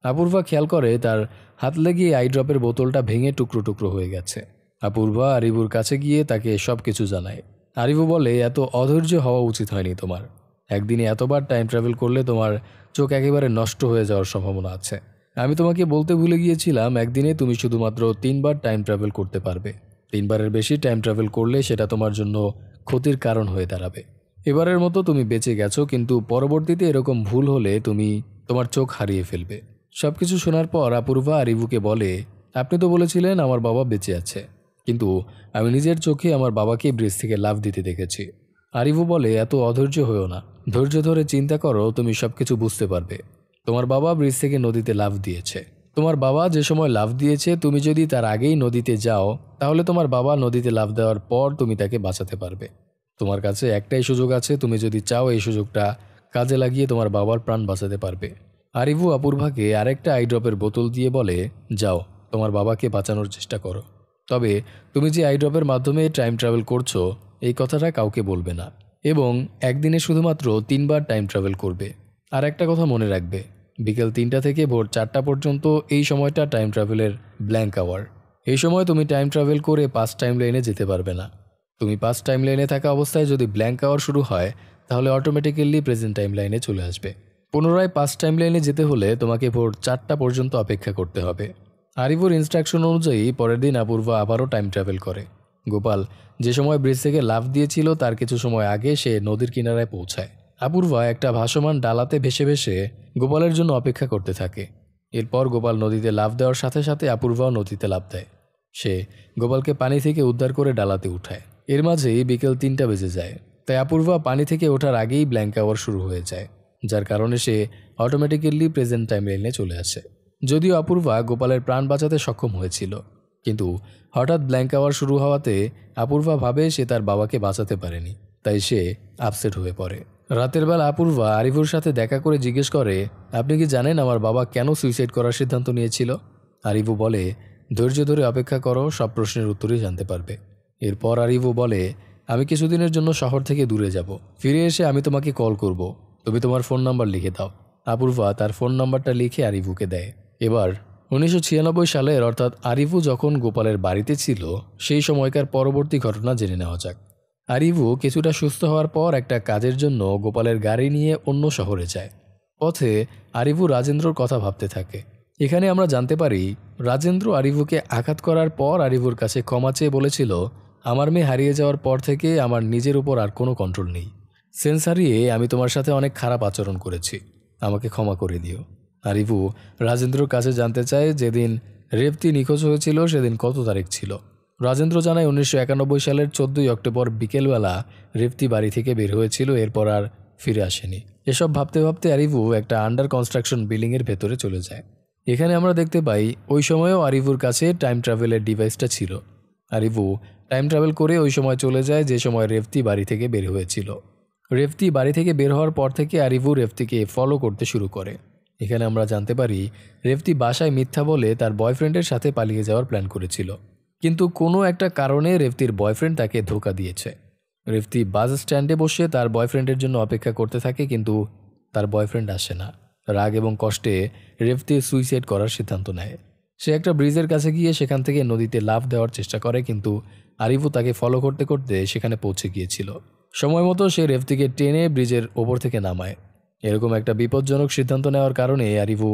অপূর্বা খেয়াল করে তার হাত লেগে আই ড্রপের বোতলটা ভেঙে টুকরো টুকরো হয়ে গেছে। অপূর্বা আরিভুর কাছে গিয়ে তাকে সব কিছু জানায়। আরিভু বলে, এত অধৈর্য হওয়া উচিত হয়নি তোমার। একদিনে এতবার টাইম ট্রাভেল করলে তোমার চোখ একেবারে নষ্ট হয়ে যাওয়ার সম্ভাবনা আছে। আমি তোমাকে বলতে ভুলে গিয়েছিলাম, একদিনে তুমি শুধুমাত্র 3বার টাইম ট্রাভেল করতে পারবে। 3বারের বেশি টাইম ট্রাভেল করলে সেটা তোমার জন্য ক্ষতির কারণ হয়ে দাঁড়াবে। এবারের মতো তুমি বেঁচে গেছো, কিন্তু পরবর্তীতে এরকম ভুল হলে তুমি তোমার চোখ হারিয়ে ফেলবে। সবকিছু শোনার পর অপূর্বা আরিভুকে বলে, আপনি তো বলেছিলেন আমার বাবা বেঁচে আছে, কিন্তু আমি নিজের চোখে আমার বাবাকে ব্রিজ থেকে লাফ দিতে দেখেছি। আরিভু বলে, এত অধৈর্য হয়েও না, ধৈর্য ধরে চিন্তা করো, তুমি সবকিছু বুঝতে পারবে। তোমার বাবা ব্রিজ থেকে নদীতে লাফ দিয়েছে। তোমার বাবা যে সময় লাফ দিয়েছে, তুমি যদি তার আগেই নদীতে যাও, তাহলে তোমার বাবা নদীতে লাফ দেওয়ার পর তুমি তাকে বাঁচাতে পারবে। তোমার কাছে একটাই সুযোগ আছে, তুমি যদি চাও এই সুযোগটা কাজে লাগিয়ে তোমার বাবার প্রাণ বাঁচাতে পারবে। আরিভু অপূর্বাকে আরেকটা আই ড্রপের বোতল দিয়ে বলে, যাও তোমার বাবাকে বাঁচানোর চেষ্টা করো। তবে তুমি যে আই ড্রপের মাধ্যমে টাইম ট্রাভেল করছো এই কথাটা কাউকে বলবে না, এবং একদিনে শুধুমাত্র 3বার টাইম ট্রাভেল করবে। আর একটা কথা মনে রাখবে, বিকেল 3টা থেকে ভোর 4টা পর্যন্ত এই সময়টা টাইম ট্রাভেলের ব্ল্যাঙ্ক আওয়ার। এই সময় তুমি টাইম ট্রাভেল করে পাস্ট টাইম লাইনে যেতে পারবে না। তুমি পাস্ট টাইম লাইনে থাকা অবস্থায় যদি ব্ল্যাঙ্ক আওয়ার শুরু হয়, তাহলে অটোমেটিক্যালি প্রেজেন্ট টাইম লাইনে চলে আসবে। পুনরায় পাস্ট টাইম লাইনে যেতে হলে তোমাকে ভোর 4টা পর্যন্ত অপেক্ষা করতে হবে। আরিভুর ইনস্ট্রাকশন অনুযায়ী পরের দিন অপূর্বা আবারও টাইম ট্রাভেল করে। গোপাল যে সময় ব্রিজ থেকে লাফ দিয়েছিল তার কিছু সময় আগে সে নদীর কিনারায় পৌঁছায়। অপূর্বা একটা ভাসমান ডালাতে ভেসে ভেসে গোপালের জন্য অপেক্ষা করতে থাকে। এরপর গোপাল নদীতে লাফ দেওয়ার সাথে সাথে অপূর্বাও নদীতে লাফ দেয়। সে গোপালকে পানি থেকে উদ্ধার করে ডালাতে উঠায়। এর মাঝেই বিকেল 3টা বেজে যায়। তাই অপূর্বা পানি থেকে ওঠার আগেই ব্ল্যাঙ্ক আওয়ার শুরু হয়ে যায়, যার কারণে সে অটোমেটিক্যালি প্রেজেন্ট টাইম লাইনে চলে আসে। যদিও অপূর্বা গোপালের প্রাণ বাঁচাতে সক্ষম হয়েছিল, কিন্তু হঠাৎ ব্ল্যাঙ্ক আওয়ার শুরু হওয়াতে অপূর্বা ভাবে সে তার বাবাকে বাঁচাতে পারেনি, তাই সে আপসেট হয়ে পড়ে। রাতের বেলা অপূর্বা আরিভুর সাথে দেখা করে জিজ্ঞেস করে, আপনি কি জানেন আমার বাবা কেন সুইসাইড করার সিদ্ধান্ত নিয়েছিল? আরিভু বলে, ধৈর্য ধরে অপেক্ষা করো, সব প্রশ্নের উত্তরই জানতে পারবে। এরপর আরিভু বলে, আমি কিছুদিনের জন্য শহর থেকে দূরে যাব, ফিরে এসে আমি তোমাকে কল করব, তুমি তোমার ফোন নাম্বার লিখে দাও। অপূর্বা তার ফোন নাম্বারটা লিখে আরিভুকে দেয়। এবার 1996 সালের, অর্থাৎ আরিভু যখন গোপালের বাড়িতে ছিল সেই সময়কার পরবর্তী ঘটনা জেনে নেওয়া যাক। আরিভু কিছুটা সুস্থ হওয়ার পর একটা কাজের জন্য গোপালের গাড়ি নিয়ে অন্য শহরে যায়। পথে আরিভু রাজেন্দ্রর কথা ভাবতে থাকে। এখানে আমরা জানতে পারি রাজেন্দ্র আরিভুকে আঘাত করার পর আরিভুর কাছে ক্ষমা চেয়ে বলেছিল, আমার মেয়ে হারিয়ে যাওয়ার পর থেকে আমার নিজের উপর আর কোনো কন্ট্রোল নেই। সেন্স হারিয়ে আমি তোমার সাথে অনেক খারাপ আচরণ করেছি, আমাকে ক্ষমা করে দিও। আরিভু রাজেন্দ্রর কাছে জানতে চায় যেদিন রেবতী নিখোঁজ হয়েছিল সেদিন কত তারিখ ছিল। রাজেন্দ্র জানায় 1991 সালের 14ই অক্টোবর বিকেলবেলা রেবতী বাড়ি থেকে বের হয়েছিল, এরপর আর ফিরে আসেনি। এসব ভাবতে ভাবতে আরিভু একটা আন্ডার কনস্ট্রাকশন বিল্ডিংয়ের ভেতরে চলে যায়। এখানে আমরা দেখতে পাই ওই সময়েও আরিভুর কাছে টাইম ট্রাভেলের ডিভাইসটা ছিল। আরিভু টাইম ট্রাভেল করে ওই সময় চলে যায় যে সময় রেবতী বাড়ি থেকে বের হয়েছিল। রেবতী বাড়ি থেকে বের হওয়ার পর থেকে আরিভু রেবতীকে ফলো করতে শুরু করে। এখানে আমরা জানতে পারি রেবতী বাসায় মিথ্যা বলে তার বয়ফ্রেন্ডের সাথে পালিয়ে যাওয়ার প্ল্যান করেছিল, কিন্তু কোনো একটা কারণে রেবতীর বয়ফ্রেন্ড তাকে ধোঁকা দিয়েছে। রেবতী বাস স্ট্যান্ডে বসে তার বয়ফ্রেন্ডের জন্য অপেক্ষা করতে থাকে, কিন্তু তার বয়ফ্রেন্ড আসে না। রাগ এবং কষ্টে রেবতী সুইসাইড করার সিদ্ধান্ত নেয়। সে একটা ব্রিজের কাছে গিয়ে সেখান থেকে নদীতে লাফ দেওয়ার চেষ্টা করে, কিন্তু আরিভু তাকে ফলো করতে করতে সেখানে পৌঁছে গিয়েছিল। সময় মতো সে রেবতীকে টেনে ব্রিজের ওপর থেকে নামায়। এরকম একটা বিপজ্জনক সিদ্ধান্ত নেওয়ার কারণে আরিভু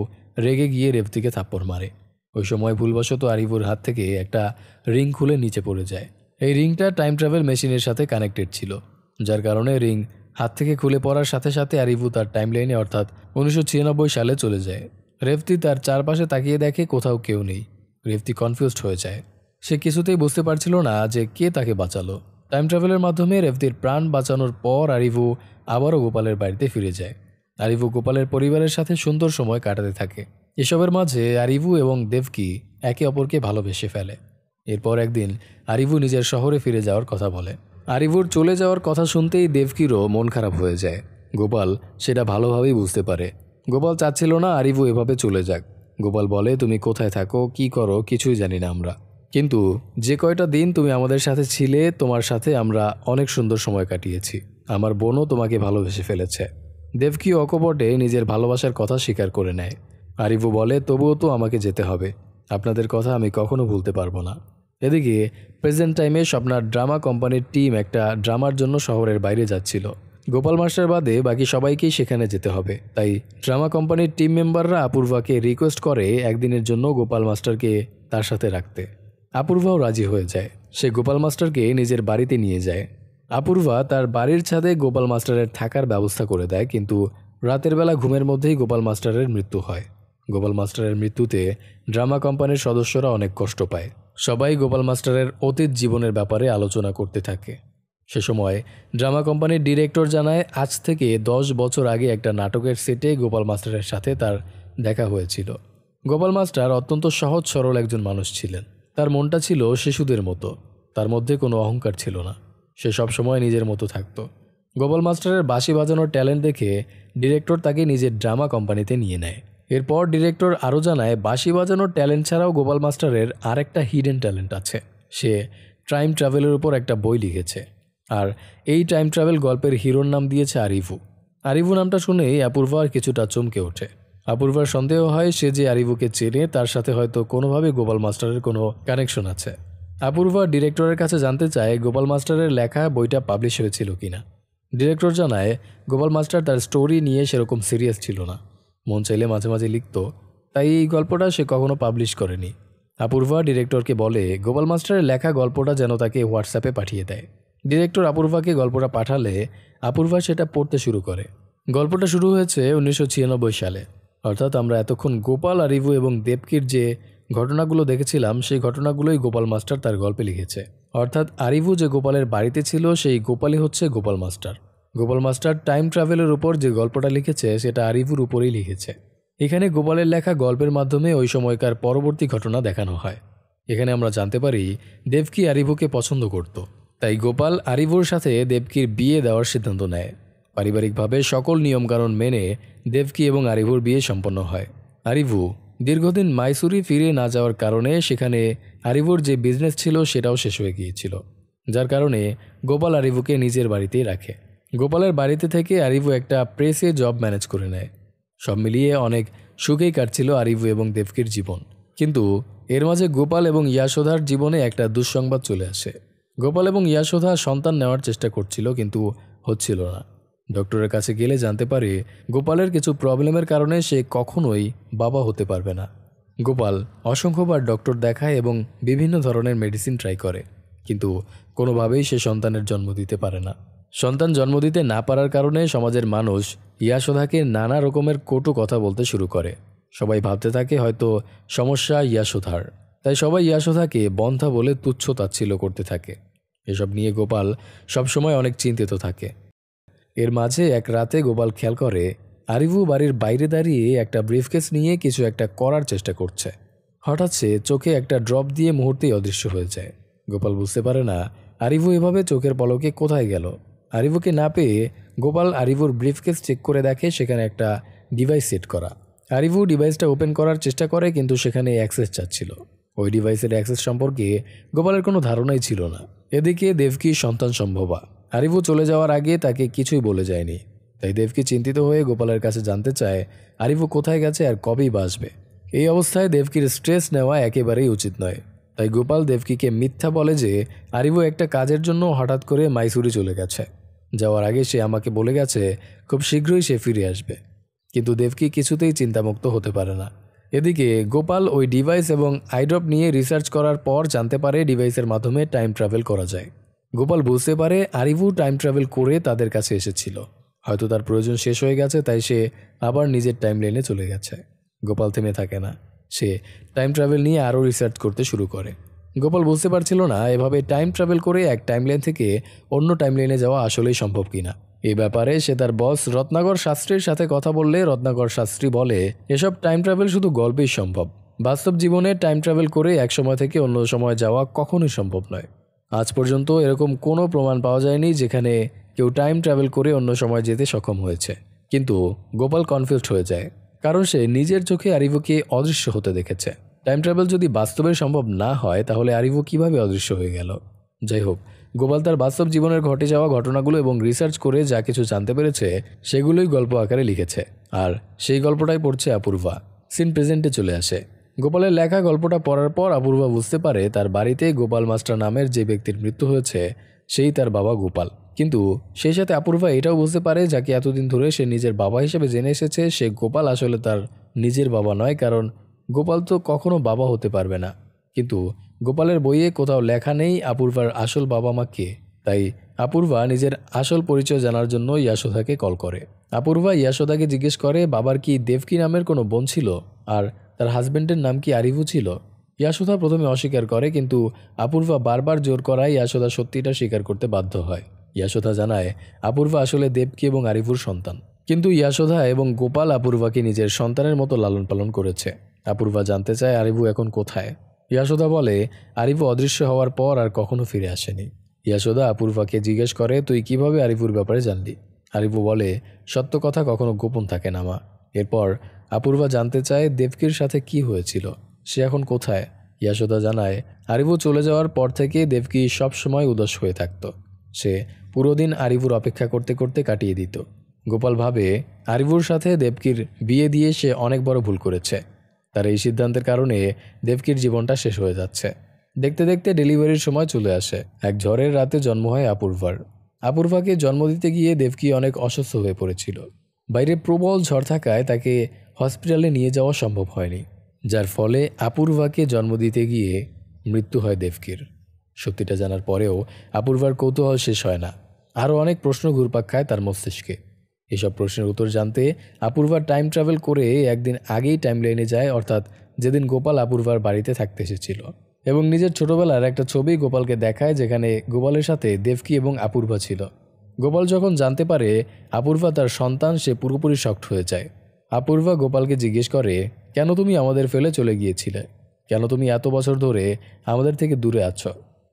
রেগে গিয়ে রেবতীকে থাপ্পড় মারে। ওই সময় ভুলবশত আরিভুর হাত থেকে একটা রিং খুলে নিচে পড়ে যায়। এই রিংটা টাইম ট্রাভেল মেশিনের সাথে কানেক্টেড ছিল, যার কারণে রিং হাত থেকে খুলে পড়ার সাথে সাথে আরিভু তার টাইম লাইনে অর্থাৎ 1996 সালে চলে যায়। রেবতী তার চারপাশে তাকিয়ে দেখে কোথাও কেউ নেই। রেবতী কনফিউজড হয়ে যায়। সে কিছুতেই বুঝতে পারছিল না যে কে তাকে বাঁচালো। টাইম ট্রাভেলের মাধ্যমে রেবতীর প্রাণ বাঁচানোর পর আরিভু আবারও গোপালের বাড়িতে ফিরে যায়। আরিভু গোপালের পরিবারের সাথে সুন্দর সময় কাটাতে থাকে। এসবের মাঝে আরিভু এবং দেবকী একে অপরকে ভালোবেসে ফেলে। এরপর একদিন আরিভু নিজের শহরে ফিরে যাওয়ার কথা বলে। আরিভুর চলে যাওয়ার কথা শুনতেই দেবকীরও মন খারাপ হয়ে যায়। গোপাল সেটা ভালোভাবেই বুঝতে পারে। গোপাল চাচ্ছিল না আরিভু এভাবে চলে যাক। গোপাল বলে, তুমি কোথায় থাকো, কি করো কিছুই জানি না আমরা, কিন্তু যে কয়টা দিন তুমি আমাদের সাথে ছিলে তোমার সাথে আমরা অনেক সুন্দর সময় কাটিয়েছি। আমার বোনও তোমাকে ভালোবেসে ফেলেছে। দেবকী অকপটে নিজের ভালোবাসার কথা স্বীকার করে নেয়। আরিভু বলে, তবুও তো আমাকে যেতে হবে, আপনাদের কথা আমি কখনো ভুলতে পারবো না। এদিকে প্রেজেন্ট টাইমে স্বপ্নার ড্রামা কোম্পানির টিম একটা ড্রামার জন্য শহরের বাইরে যাচ্ছিল। গোপাল মাস্টার বাদে বাকি সবাইকেই সেখানে যেতে হবে, তাই ড্রামা কোম্পানির টিম মেম্বাররা অপূর্বাকে রিকোয়েস্ট করে একদিনের জন্য গোপাল মাস্টারকে তার সাথে রাখতে। অপূর্বাও রাজি হয়ে যায়। সে গোপাল মাস্টারকে নিজের বাড়িতে নিয়ে যায়। অপূর্বা তার বাড়ির ছাদে গোপাল মাস্টারের থাকার ব্যবস্থা করে দেয়, কিন্তু রাতের বেলা ঘুমের মধ্যেই গোপাল মাস্টারের মৃত্যু হয়। গোপাল মাস্টারের মৃত্যুতে ড্রামা কোম্পানির সদস্যরা অনেক কষ্ট পায়। সবাই গোপাল মাস্টারের অতীত জীবনের ব্যাপারে আলোচনা করতে থাকে। সে সময় ড্রামা কোম্পানির ডিরেক্টর জানায় আজ থেকে 10 বছর আগে একটা নাটকের সেটে গোপাল মাস্টারের সাথে তার দেখা হয়েছিল। গোপাল মাস্টার অত্যন্ত সহজ সরল একজন মানুষ ছিলেন। তার মনটা ছিল শিশুদের মতো, তার মধ্যে কোনো অহংকার ছিল না। সে সবসময় নিজের মতো থাকত। গোপাল মাস্টারের বাঁশি বাজানোর ট্যালেন্ট দেখে ডিরেক্টর তাকে নিজের ড্রামা কোম্পানিতে নিয়ে নেয়। এরপর ডিরেক্টর আরও জানায় বাঁশি বাজানোর ট্যালেন্ট ছাড়াও গোপাল মাস্টারের আরেকটা হিডেন ট্যালেন্ট আছে। সে টাইম ট্রাভেলের উপর একটা বই লিখেছে, আর এই টাইম ট্রাভেল গল্পের হিরোর নাম দিয়েছে আরিভু। আরিভু নামটা শুনেই অপূর্বা কিছুটা চমকে ওঠে। অপূর্বার সন্দেহ হয় সে যে আরিভুকে চেনে তার সাথে হয়তো কোনোভাবে গোপাল মাস্টারের কোনো কানেকশন আছে। অপূর্বা ডিরেক্টরের কাছে জানতে চায় গোপাল মাস্টারের লেখা বইটা পাবলিশ হয়েছিল কিনা। ডিরেক্টর জানায় গোপাল মাস্টার তার স্টোরি নিয়ে সেরকম সিরিয়াস ছিল না, মন চাইলে মাঝে মাঝে লিখত, তাই এই গল্পটা সে কখনো পাবলিশ করেনি। অপূর্বা ডিরেক্টরকে বলে গোপাল মাস্টারের লেখা গল্পটা যেন তাকে হোয়াটসঅ্যাপে পাঠিয়ে দেয়। ডিরেক্টর অপূর্বাকে গল্পটা পাঠালে অপূর্বা সেটা পড়তে শুরু করে। গল্পটা শুরু হয়েছে 1996 সালে, অর্থাৎ আমরা এতক্ষণ গোপাল, আরিভু এবং দেবকির যে ঘটনাগুলো দেখেছিলাম সেই ঘটনাগুলোই গোপাল মাস্টার তার গল্পে লিখেছে। অর্থাৎ আরিভু যে গোপালের বাড়িতে ছিল সেই গোপালই হচ্ছে Gopal master. Gopal master time ট্রাভেলের উপর যে গল্পটা লিখেছে সেটা আরিভুর উপরেই লিখেছে। এখানে গোপালের লেখা গল্পের মাধ্যমে ওই সময়কার পরবর্তী ঘটনা দেখানো হয়। এখানে আমরা জানতে পারি দেবকি আরিভুকে পছন্দ করত, তাই গোপাল আরিভুর সাথে দেবকির বিয়ে দেওয়ার সিদ্ধান্ত নেয়। পারিবারিকভাবে সকল নিয়মকানুন মেনে দেবকি এবং আরিভুর বিয়ে সম্পন্ন হয়। আরিভু দীর্ঘদিন মাইসুরি ফিরে না যাওয়ার কারণে সেখানে আরিভুর যে বিজনেস ছিল সেটাও শেষ হয়ে গিয়েছিল, যার কারণে গোপাল আরিভুকে নিজের বাড়িতেই রাখে। গোপালের বাড়িতে থেকে আরিভু একটা প্রেসে জব ম্যানেজ করে নেয়। সব মিলিয়ে অনেক সুখেই কাটছিল আরিভু এবং দেবকির জীবন। কিন্তু এর মাঝে গোপাল এবং ইয়াশোধার জীবনে একটা দুঃসংবাদ চলে আসে। গোপাল এবং ইয়াশোধা সন্তান নেওয়ার চেষ্টা করছিল, কিন্তু হচ্ছিল না। ডক্টরের কাছে গেলে জানতে পারে গোপালের কিছু প্রবলেমের কারণে সে কখনোই বাবা হতে পারবে না। গোপাল অসংখ্যবার ডক্টর দেখায় এবং বিভিন্ন ধরনের মেডিসিন ট্রাই করে, কিন্তু কোনোভাবেই সে সন্তানের জন্ম দিতে পারে না। সন্তান জন্ম দিতে না পারার কারণে সমাজের মানুষ ইয়াশোধাকে নানা রকমের কটু কথা বলতে শুরু করে। সবাই ভাবতে থাকে হয়তো সমস্যা ইয়াশোধার, তাই সবাই ইয়াশোধাকে বন্ধ্যা বলে তুচ্ছ তাচ্ছিল্য করতে থাকে। এসব নিয়ে গোপাল সবসময় অনেক চিন্তিত থাকে। এর মাঝে এক রাতে গোপাল খেয়াল করে আরিভু বাড়ির বাইরে দাঁড়িয়ে একটা ব্রিফকেস নিয়ে কিছু একটা করার চেষ্টা করছে। হঠাৎ সে চোখে একটা ড্রপ দিয়ে মুহূর্তেই অদৃশ্য হয়ে যায়। গোপাল বুঝতে পারে না আরিভু এভাবে চোখের পলকে কোথায় গেল। আরিভুকে না পেয়ে গোপাল আরিভুর ব্রিফকেস চেক করে দেখে সেখানে একটা ডিভাইস সেট করা। আরিভু ডিভাইসটা ওপেন করার চেষ্টা করে, কিন্তু সেখানে অ্যাক্সেস চাচ্ছিল। ওই ডিভাইসের অ্যাক্সেস সম্পর্কে গোপালের কোনো ধারণাই ছিল না। এদিকে দেবকি সন্তান সম্ভবা। আরিভু চলে যাওয়ার আগে তাকে কিছুই বলে যায়নি, তাই দেবকি চিন্তিত হয়ে গোপালের কাছে জানতে চায় আরিভু কোথায় গেছে আর কবেই বাসবে। এই অবস্থায় দেবকির স্ট্রেস নেওয়া একেবারেই উচিত নয়, তাই গোপাল দেবকিকে মিথ্যা বলে যে আরিভু একটা কাজের জন্য হঠাৎ করে মাইসুরি চলে গেছে। যাওয়ার আগে সে আমাকে বলে গেছে খুব শীঘ্রই সে ফিরে আসবে। কিন্তু দেবকি কিছুতেই চিন্তামুক্ত হতে পারে না। এদিকে গোপাল ওই ডিভাইস এবং আইড্রপ নিয়ে রিসার্চ করার পর জানতে পারে ডিভাইসের মাধ্যমে টাইম ট্রাভেল করা যায়। গোপাল বুঝতে পারে আরিভু টাইম ট্রাভেল করে তাদের কাছে এসেছিল, হয়তো তার প্রয়োজন শেষ হয়ে গেছে, তাই সে আবার নিজের টাইম লাইনে চলে গেছে। গোপাল থেমে থাকে না, সে টাইম ট্রাভেল নিয়ে আরও রিসার্চ করতে শুরু করে। গোপাল বুঝতে পারছিল না এভাবে টাইম ট্রাভেল করে এক টাইমলাইন থেকে অন্য টাইমলাইনে যাওয়া আসলেই সম্ভব কিনা। এই ব্যাপারে সে তার বস রত্নাকর শাস্ত্রীর সাথে কথা বললে রত্নাকর শাস্ত্রী বলে এসব টাইম ট্রাভেল শুধু গল্পেই সম্ভব, বাস্তব জীবনে টাইম ট্রাভেল করে এক সময় থেকে অন্য সময় যাওয়া কখনোই সম্ভব নয়। আজ পর্যন্ত এরকম কোনো প্রমাণ পাওয়া যায়নি যেখানে কেউ টাইম ট্রাভেল করে অন্য সময় যেতে সক্ষম হয়েছে। কিন্তু গোপাল কনফিউজড হয়ে যায়, কারণ সে নিজের চোখে আরিভুকে অদৃশ্য হতে দেখেছে। টাইম ট্রাভেল যদি বাস্তবে সম্ভব না হয় তাহলে আরিভু কিভাবে অদৃশ্য হয়ে গেল? যাই হোক, গোপাল তার বাস্তব জীবনের ঘটে যাওয়া ঘটনাগুলো এবং রিসার্চ করে যা কিছু জানতে পেরেছে সেগুলোই গল্প আকারে লিখেছে, আর সেই গল্পটাই পড়ছে অপূর্বা। সিন প্রেজেন্টে চলে আসে। গোপালের লেখা গল্পটা পড়ার পর অপূর্বা বুঝতে পারে তার বাড়িতে গোপাল মাস্টার নামের যে ব্যক্তির মৃত্যু হয়েছে সেই তার বাবা গোপাল। কিন্তু সেই সাথে অপূর্বা এটাও বুঝতে পারে যাকে এতদিন ধরে সে নিজের বাবা হিসেবে জেনে এসেছে সে গোপাল আসলে তার নিজের বাবা নয়, কারণ গোপাল তো কখনো বাবা হতে পারবে না। কিন্তু গোপালের বইয়ে কোথাও লেখা নেই অপূর্বার আসল বাবা মা কে। তাই অপূর্বা নিজের আসল পরিচয় জানার জন্য ইয়াশোদাকে কল করে। অপূর্বা ইয়াশোদাকে জিজ্ঞেস করে বাবার কি দেবকি নামের কোনো বোন ছিল আর তার হাজবেন্ডের নাম কি আরিভু ছিল। ইয়াশোদা প্রথমে অস্বীকার করে, কিন্তু অপূর্বা বারবার জোর করায় ইয়াশোদা সত্যিটা স্বীকার করতে বাধ্য হয়। ইয়াশোদা জানায় অপূর্বা আসলে দেবকী এবং আরিফুর সন্তান, কিন্তু ইয়াশোদা এবং গোপাল অপূর্বাকে নিজের সন্তানের মতো লালন পালন করেছে। অপূর্বা জানতে চায় আরিফু এখন কোথায়। ইয়াশোদা বলে আরিফু অদৃশ্য হওয়ার পর আর কখনো ফিরে আসেনি। ইয়াশোদা অপূর্বাকে জিজ্ঞেস করে, তুই কিভাবে আরিফুর ব্যাপারে জানলি? আরিফু বলে, সত্য কথা কখনো গোপন থাকে না মা। এরপর অপূর্বা জানতে চায় দেবকীর সাথে কি হয়েছিল, সে এখন কোথায়। ইয়াশোদা জানায় আরিফু চলে যাওয়ার পর থেকে দেবকী সবসময় উদাস হয়ে থাকত। সে পুরো দিন আরিফুর অপেক্ষা করতে করতে কাটিয়ে দিত। গোপাল ভাবে আরিফুর সাথে দেবকীর বিয়ে দিয়ে সে অনেক বড় ভুল করেছে। তার এই সিদ্ধান্তের কারণে দেবকীর জীবনটা শেষ হয়ে যাচ্ছে। দেখতে দেখতে ডেলিভারির সময় চলে আসে। এক ঝড়ের রাতে জন্ম হয় অপূর্বার। অপূর্বাকে জন্ম দিতে গিয়ে দেবকী অনেক অসুস্থ হয়ে পড়েছিল। বাইরে প্রবল ঝড় থাকায় তাকে হসপিটালে নিয়ে যাওয়া সম্ভব হয়নি, যার ফলে অপূর্বাকে জন্ম দিতে গিয়ে মৃত্যু হয় দেবকীর। সত্যিটা জানার পরেও অপূর্বার কৌতূহল শেষ হয় না। আরও অনেক প্রশ্ন ঘুরপাক খায় তার মস্তিষ্কে। এসব প্রশ্নের উত্তর জানতে অপূর্বা টাইম ট্রাভেল করে একদিন আগেই টাইম লাইনে যায়, অর্থাৎ যেদিন গোপাল অপূর্বার বাড়িতে থাকতে এসেছিল, এবং নিজের ছোটবেলার একটা ছবি গোপালকে দেখায় যেখানে গোপালের সাথে দেবকী এবং অপূর্বা ছিল। গোপাল যখন জানতে পারে অপূর্বা তার সন্তান, সে পুরোপুরি শকড হয়ে যায়। অপূর্বা গোপালকে জিজ্ঞেস করে, কেন তুমি আমাদের ফেলে চলে গিয়েছিলে? কেন তুমি এত বছর ধরে আমাদের থেকে দূরে আছো?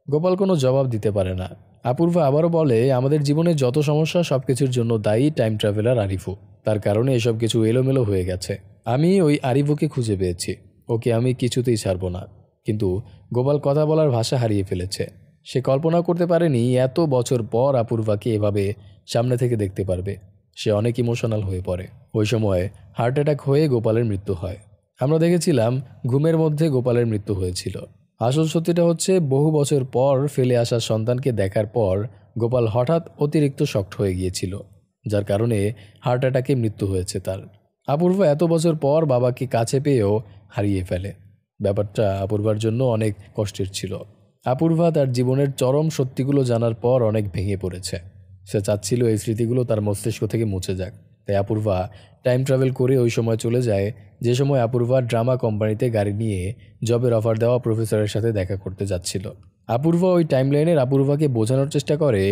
গোপাল কোনো জবাব দিতে পারে না। অপূর্বা আবারও বলে, আমাদের জীবনে যত সমস্যা সব কিছুর জন্য দায়ী টাইম ট্রাভেলার আরিফু। তার কারণে এসব কিছু এলোমেলো হয়ে গেছে। আমি ওই আরিফুকে খুঁজে পেয়েছি, ওকে আমি কিছুতেই ছাড়বো না। কিন্তু গোপাল কথা বলার ভাষা হারিয়ে ফেলেছে। সে কল্পনা করতে পারেনি এত বছর পর অপূর্বাকে এভাবে সামনে থেকে দেখতে পারবে। সে অনেক ইমোশনাল হয়ে পড়ে। ওই সময় হার্ট অ্যাটাক হয়ে গোপালের মৃত্যু হয়। আমরা দেখেছিলাম ঘুমের মধ্যে গোপালের মৃত্যু হয়েছিল। আসল সত্যিটা হচ্ছে বহু বছর পর ফেলে আসা সন্তানকে দেখার পর গোপাল হঠাৎ অতিরিক্ত শকড হয়ে গিয়েছিল, যার কারণে হার্ট অ্যাটাকে মৃত্যু হয়েছে তার। অপূর্বা এত বছর পর বাবাকে কাছে পেয়েও হারিয়ে ফেলে। ব্যাপারটা অপূর্বার জন্য অনেক কষ্টের ছিল। অপূর্বা তার জীবনের চরম সত্যিগুলো জানার পর অনেক ভেঙে পড়েছে। সে চাচ্ছিল এই স্মৃতিগুলো তার মস্তিষ্ক থেকে মুছে যাক। তাই অপূর্বা টাইম ট্রাভেল করে ওই সময় চলে যায় যে সময় অপূর্বা ড্রামা কোম্পানিতে গাড়ি নিয়ে জবের অফার দেওয়া প্রফেসরের সাথে দেখা করতে যাচ্ছিল। অপূর্বা ওই টাইমলাইনের অপূর্বাকে বোঝানোর চেষ্টা করে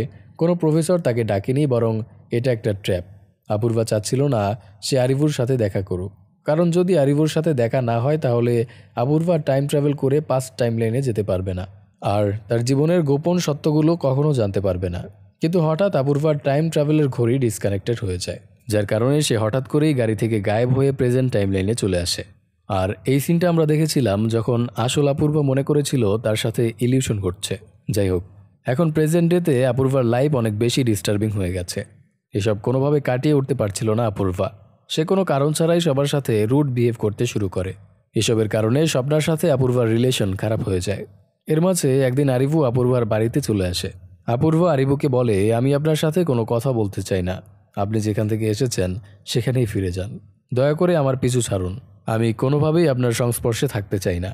কোনো প্রফেসর তাকে ডাকেনি, বরং এটা একটা ট্র্যাপ। অপূর্বা চাচ্ছিল না সে আরিফুর সাথে দেখা করুক, কারণ যদি আরিফুর সাথে দেখা না হয় তাহলে অপূর্বা টাইম ট্রাভেল করে পাস্ট টাইমলাইনে যেতে পারবে না, আর তার জীবনের গোপন সত্যগুলো কখনো জানতে পারবে না। কিন্তু হঠাৎ অপূর্বার টাইম ট্রাভেলের ঘড়ি ডিসকানেক্টেড হয়ে যায়, যার কারণে সে হঠাৎ করেই গাড়ি থেকে গায়েব হয়ে প্রেজেন্ট টাইমলাইনে চলে আসে। আর এই সিনটা আমরা দেখেছিলাম যখন আসল অপূর্বা মনে করেছিল তার সাথে ইলিউশন ঘটছে। যাই হোক, এখন প্রেজেন্ট ডেতে অপূর্বার লাইফ অনেক বেশি ডিস্টার্বিং হয়ে গেছে। এসব কোনোভাবে কাটিয়ে উঠতে পারছিল না অপূর্বা। সে কোনো কারণ ছাড়াই সবার সাথে রুড বিহেভ করতে শুরু করে। এসবের কারণে স্বপ্নার সাথে অপূর্বার রিলেশন খারাপ হয়ে যায়। এর মাঝে একদিন আরিফু অপূর্বার বাড়িতে চলে আসে। অপূর্বা আরিফুকে বলে, আমি আপনার সাথে কোনো কথা বলতে চাই না। আপনি যেখান থেকে এসেছেন সেখানেই ফিরে যান। দয়া করে আমার পিছু ছাড়ুন। আমি কোনোভাবেই আপনার সংস্পর্শে থাকতে চাই না।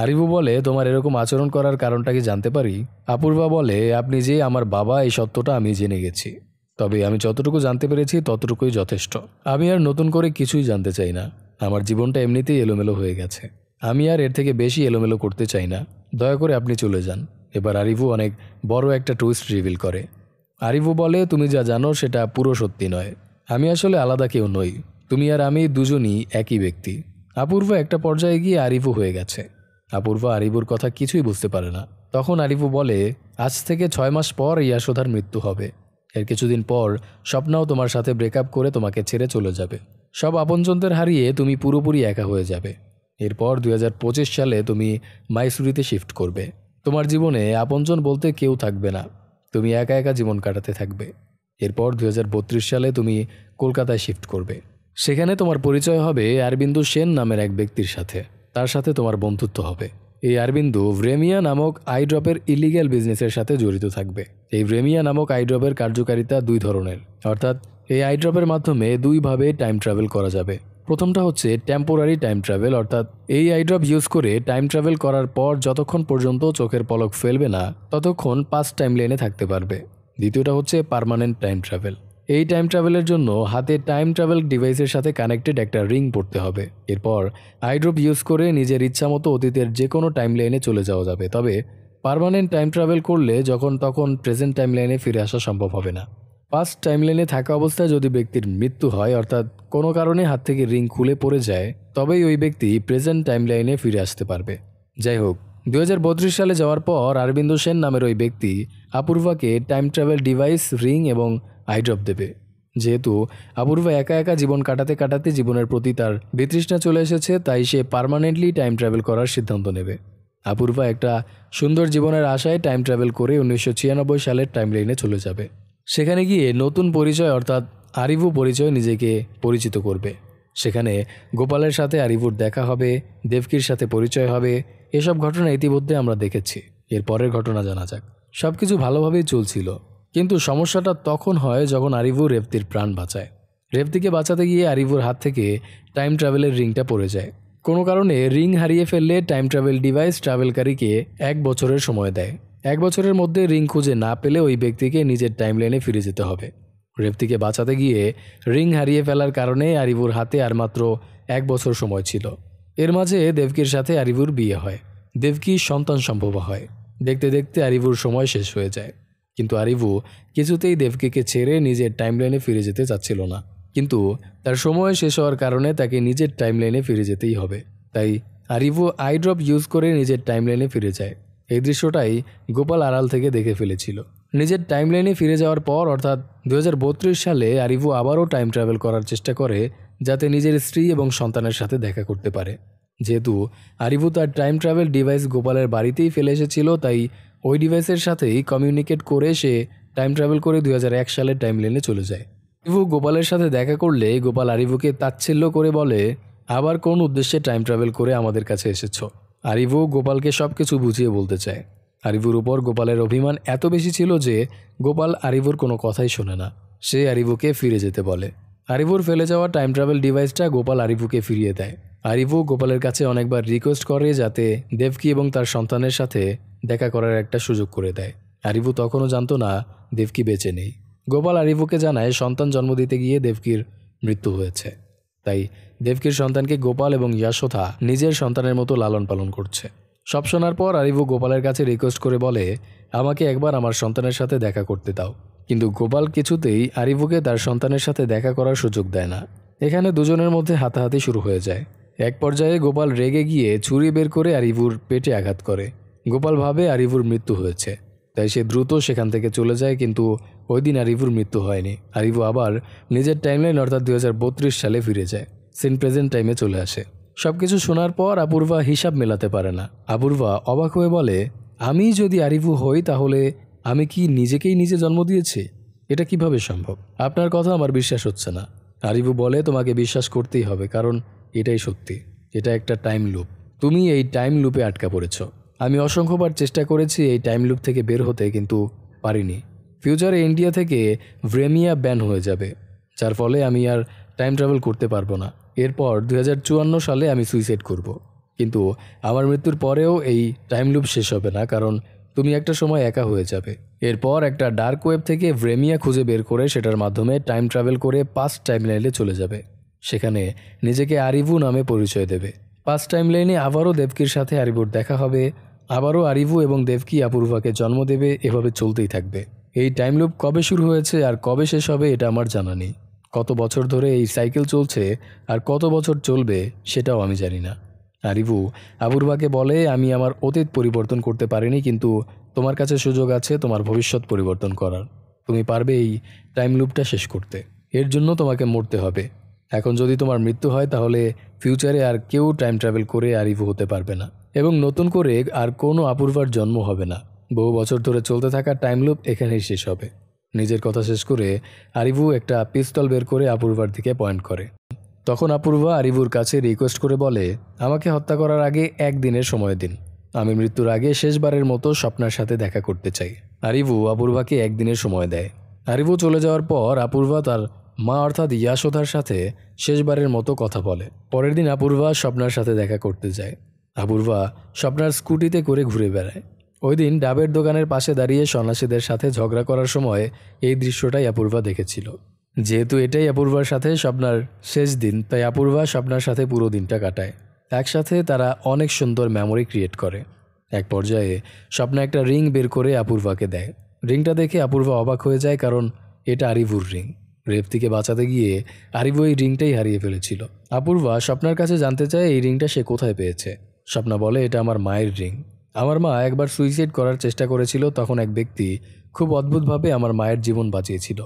আরিফু বলে, তোমার এরকম আচরণ করার কারণটা কি জানতে পারি? অপূর্বা বলে, আপনি যে আমার বাবা এই সত্যটা আমি জেনে গেছি, তবে আমি যতটুকু জানতে পেরেছি ততটুকুই যথেষ্ট। আমি আর নতুন করে কিছুই জানতে চাই না। আমার জীবনটা এমনিতেই এলোমেলো হয়ে গেছে। আমি আর এর থেকে বেশি এলোমেলো করতে চাই না। দয়া করে আপনি চলে যান। এবার আরিফু অনেক বড় একটা টুইস্ট রিভিল করে। আরিফু বলে, তুমি যা জানো সেটা পুরো সত্যি নয়। আমি আসলে আলাদা কেউ নই। তুমি আর আমি দুজনই একই ব্যক্তি। অপূর্বা একটা পর্যায়ে গিয়ে আরিফু হয়ে গেছে। অপূর্বা আরিফুর কথা কিছুই বুঝতে পারে না। তখন আরিফু বলে, আজ থেকে 6 মাস পর ইয়াশোধার মৃত্যু হবে। এর কিছুদিন পর স্বপ্নাও তোমার সাথে ব্রেকআপ করে তোমাকে ছেড়ে চলে যাবে। সব আপনজনদের হারিয়ে তুমি পুরোপুরি একা হয়ে যাবে। এরপর 2025 সালে তুমি মাইসুরিতে শিফট করবে। তোমার জীবনে আপনজন বলতে কেউ থাকবে না। তুমি একা একা জীবন কাটাতে থাকবে। এরপর 2032 সালে তুমি কলকাতায় শিফট করবে। সেখানে তোমার পরিচয় হবে অরবিন্দু সেন নামের এক ব্যক্তির সাথে। তার সাথে তোমার বন্ধুত্ব হবে। এই অরবিন্দু ভ্রেমিয়া নামক আইড্রপের ইলিগ্যাল বিজনেসের সাথে জড়িত থাকবে। এই ভ্রেমিয়া নামক আইড্রপের কার্যকারিতা 2 ধরনের, অর্থাৎ এই আইড্রপের মাধ্যমে 2 ভাবে টাইম ট্রাভেল করা যাবে। প্রথমটা হচ্ছে টেম্পোরারি টাইম ট্রাভেল, অর্থাৎ এই আইড্রপ ইউজ করে টাইম ট্রাভেল করার পর যতক্ষণ পর্যন্ত চোখের পলক ফেলবে না ততক্ষণ পাস্ট টাইম লাইনে থাকতে পারবে। দ্বিতীয়টা হচ্ছে পার্মানেন্ট টাইম ট্রাভেল। এই টাইম ট্রাভেলের জন্য হাতে টাইম ট্রাভেল ডিভাইসের সাথে কানেক্টেড একটা রিং পড়তে হবে। এরপর আইড্রপ ইউজ করে নিজের ইচ্ছামতো অতীতের যে কোনো টাইম লাইনে চলে যাওয়া যাবে। তবে পার্মানেন্ট টাইম ট্রাভেল করলে যখন তখন প্রেজেন্ট টাইম লাইনে ফিরে আসা সম্ভব হবে না। পাস্ট টাইম লাইনে থাকা অবস্থায় যদি ব্যক্তির মৃত্যু হয়, অর্থাৎ কোনো কারণে হাত থেকে রিং খুলে পড়ে যায়, তবেই ওই ব্যক্তি প্রেজেন্ট টাইম লাইনে ফিরে আসতে পারবে। যাই হোক, 2032 সালে যাওয়ার পর অরবিন্দ সেন নামের ওই ব্যক্তি অপূর্বাকে টাইম ট্রাভেল ডিভাইস, রিং এবং আইড্রপ দেবে। যেহেতু অপূর্বা একা একা জীবন কাটাতে কাটাতে জীবনের প্রতি তার বিতৃষ্ণা চলে এসেছে, তাই সে পার্মানেন্টলি টাইম ট্রাভেল করার সিদ্ধান্ত নেবে। অপূর্বা একটা সুন্দর জীবনের আশায় টাইম ট্রাভেল করে 1996 সালের টাইম লাইনে চলে যাবে। সেখানে গিয়ে নতুন পরিচয় অর্থাৎ আরিভু পরিচয় নিজেকে পরিচিত করবে। সেখানে গোপালের সাথে আরিভুর দেখা হবে, দেবকীর সাথে পরিচয় হবে। এসব ঘটনা ইতিমধ্যে আমরা দেখেছি। এর পরের ঘটনা জানা যাক। সব কিছু ভালোভাবেই চলছিল, কিন্তু সমস্যাটা তখন হয় যখন আরিভু রেবতীর প্রাণ বাঁচায়। রেবতীকে বাঁচাতে গিয়ে আরিভুর হাত থেকে টাইম ট্রাভেলের রিংটা পড়ে যায়। কোনো কারণে রিং হারিয়ে ফেললে টাইম ট্রাভেল ডিভাইস ট্রাভেলকারীকে 1 বছরের সময় দেয়। 1 বছরের মধ্যে রিং খুঁজে না পেলে ওই ব্যক্তিকে নিজের টাইম লাইনে ফিরে যেতে হবে। রেবতীকে বাঁচাতে গিয়ে রিং হারিয়ে ফেলার কারণে আরিভুর হাতে আর মাত্র 1 বছর সময় ছিল। এর মাঝে দেবকীর সাথে আরিভুর বিয়ে হয়। দেবকীর সন্তান সম্ভব হয়। দেখতে দেখতে আরিভুর সময় শেষ হয়ে যায়। কিন্তু আরিভু কিছুতেই দেবকীকে ছেড়ে নিজের টাইমলাইনে ফিরে যেতে চাচ্ছিল না। কিন্তু তার সময় শেষ হওয়ার কারণে তাকে নিজের টাইমলাইনে ফিরে যেতেই হবে। তাই আরিভু আইড্রপ ইউজ করে নিজের টাইমলাইনে ফিরে যায়। এই দৃশ্যটাই গোপাল আড়াল থেকে দেখে ফেলেছিল। নিজের টাইমলাইনে ফিরে যাওয়ার পর অর্থাৎ 2032 সালে আরিভু আবারও টাইম ট্রাভেল করার চেষ্টা করে, যাতে নিজের স্ত্রী এবং সন্তানের সাথে দেখা করতে পারে। যেহেতু আরিভু তার টাইম ট্রাভেল ডিভাইস গোপালের বাড়িতেই ফেলে এসেছিল, তাই ওই ডিভাইসের সাথেই কমিউনিকেট করে সে টাইম ট্রাভেল করে 2001 সালের টাইম লাইনে চলে যায়। আরিভু গোপালের সাথে দেখা করলে গোপাল আরিভুকে তাচ্ছিল্য করে বলে, আবার কোন উদ্দেশ্যে টাইম ট্রাভেল করে আমাদের কাছে এসেছ? আরিভু গোপালকে সব কিছু বুঝিয়ে বলতে চায়। আরিভুর উপর গোপালের অভিমান এত বেশি ছিল যে গোপাল আরিভুর কোনো কথাই শোনে না। সে আরিভুকে ফিরে যেতে বলে। আরিভুর ফেলে যাওয়া টাইম ট্রাভেল ডিভাইসটা গোপাল আরিভুকে ফিরিয়ে দেয়। আরিভু গোপালের কাছে অনেকবার রিকোয়েস্ট করে যাতে দেবকী এবং তার সন্তানের সাথে দেখা করার একটা সুযোগ করে দেয়। আরিভু তখনও জানতো না দেবকী বেঁচে নেই। গোপাল আরিভুকে জানায় সন্তান জন্ম দিতে গিয়ে দেবকীর মৃত্যু হয়েছে। তাই দেবকীর সন্তানকে গোপাল এবং যশোধা নিজের সন্তানের মতো লালন পালন করছে। সব শোনার পর আরিভু গোপালের কাছে রিকোয়েস্ট করে বলে, আমাকে একবার আমার সন্তানের সাথে দেখা করতে দাও। কিন্তু গোপাল কিছুতেই আরিভুকে তার সন্তানের সাথে দেখা করার সুযোগ দেয় না। এখানে দুজনের মধ্যে হাতাহাতি শুরু হয়ে যায়। এক পর্যায়ে গোপাল রেগে গিয়ে ছুরি বের করে আরিভুর পেটে আঘাত করে। গোপাল ভাবে আরিভুর মৃত্যু হয়েছে, তাই সে দ্রুত সেখান থেকে চলে যায়। কিন্তু ওই দিন আরিভুর মৃত্যু হয়নি। আরিভু আবার নিজের টাইমলাইন অর্থাৎ 2032 সালে ফিরে যায়। সিন প্রেজেন্ট টাইমে চলে আসে। সবকিছু শোনার পর অপূর্বা হিসাব মেলাতে পারে না। অপূর্বা অবাক হয়ে বলে, আমি যদি আরিভু হই তাহলে আমি কি নিজেকেই নিজে জন্ম দিয়েছি? এটা কিভাবে সম্ভব? আপনার কথা আমার বিশ্বাস হচ্ছে না। আরিভু বলে, তোমাকে বিশ্বাস করতেই হবে, কারণ এটাই সত্যি। এটা একটা টাইম লুপ। তুমি এই টাইম লুপে আটকা পড়েছ। আমি অসংখ্যবার চেষ্টা করেছি এই টাইম লুপ থেকে বের হতে, কিন্তু পারিনি। ফিউচারে ইন্ডিয়া থেকে ভ্রেমিয়া ব্যান হয়ে যাবে, যার ফলে আমি আর টাইম ট্রাভেল করতে পারবো না। এরপর 2054 সালে আমি সুইসাইড করব। কিন্তু আমার মৃত্যুর পরেও এই টাইম লুপ শেষ হবে না, কারণ তুমি একটা সময় একা হয়ে যাবে। এরপর একটা ডার্ক ওয়েব থেকে ভ্রেমিয়া খুঁজে বের করে সেটার মাধ্যমে টাইম ট্রাভেল করে পাস্ট টাইম লাইনে চলে যাবে। সেখানে নিজেকে আরিভু নামে পরিচয় দেবে। পাস্ট টাইম লাইনে আবারও দেবকীর সাথে আরিভুর দেখা হবে। আবারও আরিভু এবং দেবকী অপূর্বাকে জন্ম দেবে। এভাবে চলতেই থাকবে। এই টাইম লুপ কবে শুরু হয়েছে আর কবে শেষ হবে এটা আমার জানা নেই। কত বছর ধরে এই সাইকেল চলছে আর কত বছর চলবে সেটাও আমি জানি না। আরিভু অপূর্বাকে বলে, আমি আমার অতীত পরিবর্তন করতে পারিনি, কিন্তু তোমার কাছে সুযোগ আছে তোমার ভবিষ্যৎ পরিবর্তন করার। তুমি পারবে এই টাইম লুপটা শেষ করতে। এর জন্য তোমাকে মরতে হবে। এখন যদি তোমার মৃত্যু হয় তাহলে ফিউচারে আর কেউ টাইম ট্রাভেল করে আরিভু হতে পারবে না, এবং নতুন করে আর কোনো অপূর্বার জন্ম হবে না। বহু বছর ধরে চলতে থাকা টাইম লুপ এখানেই শেষ হবে। নিজের কথা শেষ করে আরিভু একটা পিস্তল বের করে অপূর্বার দিকে পয়েন্ট করে। তখন অপূর্বা আরিভুর কাছে রিকোয়েস্ট করে বলে, আমাকে হত্যা করার আগে 1 দিনের সময় দিন। আমি মৃত্যুর আগে শেষবারের মতো স্বপ্নার সাথে দেখা করতে চাই। আরিভু অপূর্বাকে 1 দিনের সময় দেয়। আরিভু চলে যাওয়ার পর অপূর্বা তার মা অর্থাৎ যশোধার সাথে শেষবারের মতো কথা বলে। পরের দিন অপূর্বা স্বপ্নার সাথে দেখা করতে যায়। অপূর্বা স্বপ্নার স্কুটিতে করে ঘুরে বেড়ায়। ওই দিন ডাবের দোকানের পাশে দাঁড়িয়ে সন্ন্যাসীদের সাথে ঝগড়া করার সময় এই দৃশ্যটাই অপূর্বা দেখেছিল। যেহেতু এটাই অপূর্বার সাথে স্বপ্নার শেষ দিন, তাই অপূর্বা স্বপ্নার সাথে পুরো দিনটা কাটায়। একসাথে তারা অনেক সুন্দর মেমোরি ক্রিয়েট করে। এক পর্যায়ে স্বপ্না একটা রিং বের করে অপূর্বাকে দেয়। রিংটা দেখে অপূর্বা অবাক হয়ে যায়, কারণ এটা আরিভুর রিং। রেপ থেকে বাঁচাতে গিয়ে আরিভু এই রিংটাই হারিয়ে ফেলেছিল। অপূর্বা স্বপ্নার কাছে জানতে চায় এই রিংটা সে কোথায় পেয়েছে। স্বপ্না বলে, এটা আমার মায়ের রিং। আমার মা একবার সুইসাইড করার চেষ্টা করেছিল, তখন এক ব্যক্তি খুব অদ্ভুতভাবে আমার মায়ের জীবন বাঁচিয়েছিল।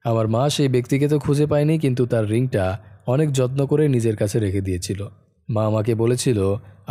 আমার মা সেই ব্যক্তিকে তো খুঁজে পায়নি, কিন্তু তার রিংটা অনেক যত্ন করে নিজের কাছে রেখে দিয়েছিল। মা আমাকে বলেছিল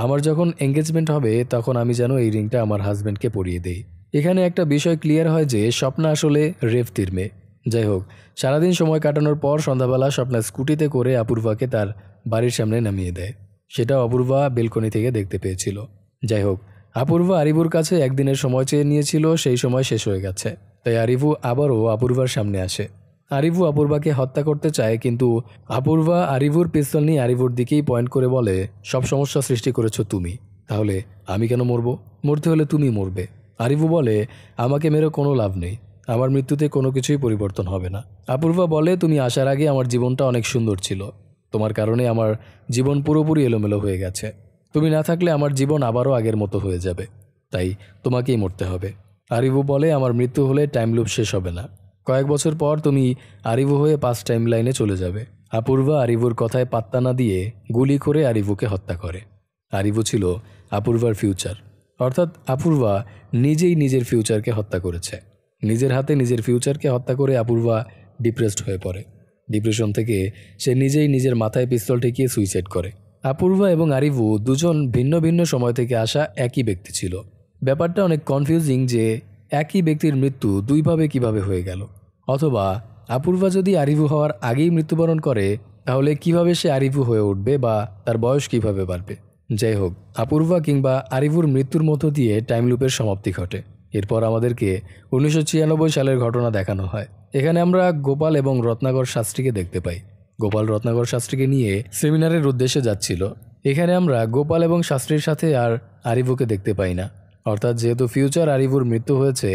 আমার যখন এঙ্গেজমেন্ট হবে তখন আমি যেন এই রিংটা আমার হাজব্যান্ডকে পরিয়ে দেই। এখানে একটা বিষয় ক্লিয়ার হয় যে স্বপ্না আসলে রেফতির মেয়ে। যাই হোক, সারাদিন সময় কাটানোর পর সন্ধ্যাবেলা স্বপ্না স্কুটিতে করে অপূর্বাকে তার বাড়ির সামনে নামিয়ে দেয়। সেটা অপূর্বা বেলকনি থেকে দেখতে পেয়েছিল। যাই হোক, অপূর্বা আরিভুর কাছে একদিনের সময় চেয়ে নিয়েছিল, সেই সময় শেষ হয়ে গেছে। তাই আরিভু আবারও অপূর্বার সামনে আসে। আরিভু অপূর্বাকে হত্যা করতে চায়, কিন্তু অপূর্বা আরিভুর পিস্তল নিয়ে আরিভুর দিকেই পয়েন্ট করে বলে, সব সমস্যা সৃষ্টি করেছো তুমি, তাহলে আমি কেন মরবো? মরতে হলে তুমি মরবে। আরিভু বলে, আমাকে মেরে কোনো লাভ নেই, আমার মৃত্যুতে কোনো কিছুই পরিবর্তন হবে না। অপূর্বা বলে, তুমি আসার আগে আমার জীবনটা অনেক সুন্দর ছিল, তোমার কারণে আমার জীবন পুরোপুরি এলোমেলো হয়ে গেছে। তুমি না থাকলে আমার জীবন আবারও আগের মতো হয়ে যাবে, তাই তোমাকেই মরতে হবে। আরিভু বলে, আমার মৃত্যু হলে টাইম লুপ শেষ হবে না, কয়েক বছর পর তুমি আরিভু হয়ে পাস্ট টাইম লাইনে চলে যাবে। অপূর্বা আরিভুর কথায় পাত্তা না দিয়ে গুলি করে আরিভুকে হত্যা করে। আরিভু ছিল অপূর্বার ফিউচার, অর্থাৎ অপূর্বা নিজেই নিজের ফিউচারকে হত্যা করেছে। নিজের হাতে নিজের ফিউচারকে হত্যা করে অপূর্বা ডিপ্রেসড হয়ে পড়ে। ডিপ্রেশন থেকে সে নিজেই নিজের মাথায় পিস্তল ঠেকিয়ে সুইসাইড করে। অপূর্বা এবং আরিভু দুজন ভিন্ন ভিন্ন সময় থেকে আসা একই ব্যক্তি ছিল। ব্যাপারটা অনেক কনফিউজিং যে একই ব্যক্তির মৃত্যু দুইভাবে কিভাবে হয়ে গেল। অথবা অপূর্বা যদি আরিভু হওয়ার আগেই মৃত্যুবরণ করে, তাহলে কিভাবে সে আরিভু হয়ে উঠবে বা তার বয়স কিভাবে বাড়বে। যাই হোক, অপূর্বা কিংবা আরিভুর মৃত্যুর মধ্য দিয়ে টাইম লুপের সমাপ্তি ঘটে। এরপর আমাদেরকে 1996 সালের ঘটনা দেখানো হয়। এখানে আমরা গোপাল এবং রত্নাকর শাস্ত্রীকে দেখতে পাই। গোপাল রত্নাকর শাস্ত্রীকে নিয়ে সেমিনারের উদ্দেশ্যে যাচ্ছিল। এখানে আমরা গোপাল এবং শাস্ত্রীর সাথে আর আরিভুকে দেখতে পাই না। অর্থাৎ যেহেতু ফিউচার আরিভুর মৃত্যু হয়েছে,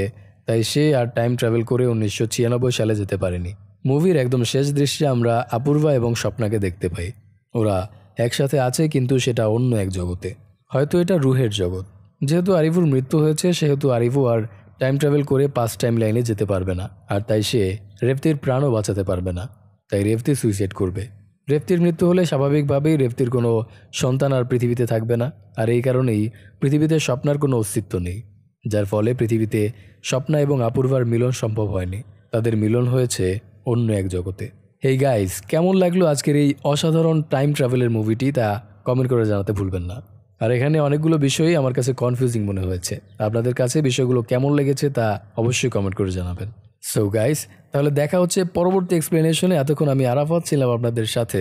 তাই সে আর টাইম ট্রাভেল করে 1996 সালে যেতে পারেনি। মুভির একদম শেষ দৃশ্যে আমরা অপূর্বা এবং স্বপ্নাকে দেখতে পাই। ওরা একসাথে আছে, কিন্তু সেটা অন্য এক জগতে, হয়তো এটা রুহের জগৎ। যেহেতু আরিভুর মৃত্যু হয়েছে, সেহেতু আরিভু আর টাইম ট্রাভেল করে পাস্ট টাইম লাইনে যেতে পারবে না, আর তাই সে রেফতির প্রাণও বাঁচাতে পারবে না। তাই রেফতি সুইসাইড করবে। রেফতির মৃত্যু হলে স্বাভাবিকভাবেই রেফতির কোনো সন্তান আর পৃথিবীতে থাকবে না, আর এই কারণেই পৃথিবীতে স্বপ্নার কোনো অস্তিত্ব নেই, যার ফলে পৃথিবীতে স্বপ্না এবং অপূর্বার মিলন সম্ভব হয়নি। তাদের মিলন হয়েছে অন্য এক জগতে। হেই গাইস, কেমন লাগলো আজকের এই অসাধারণ টাইম ট্রাভেলের মুভিটি, তা কমেন্ট করে জানাতে ভুলবেন না। আর এখানে অনেকগুলো বিষয়ই আমার কাছে কনফিউজিং মনে হয়েছে। আপনাদের কাছে বিষয়গুলো কেমন লেগেছে তা অবশ্যই কমেন্ট করে জানাবেন। সো গাইস, তাহলে দেখা হচ্ছে পরবর্তী এক্সপ্লেনেশনে। এতক্ষণ আমি আরাফাত ছিলাম আপনাদের সাথে।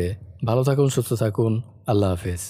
ভালো থাকুন, সুস্থ থাকুন, আল্লাহ হাফেজ।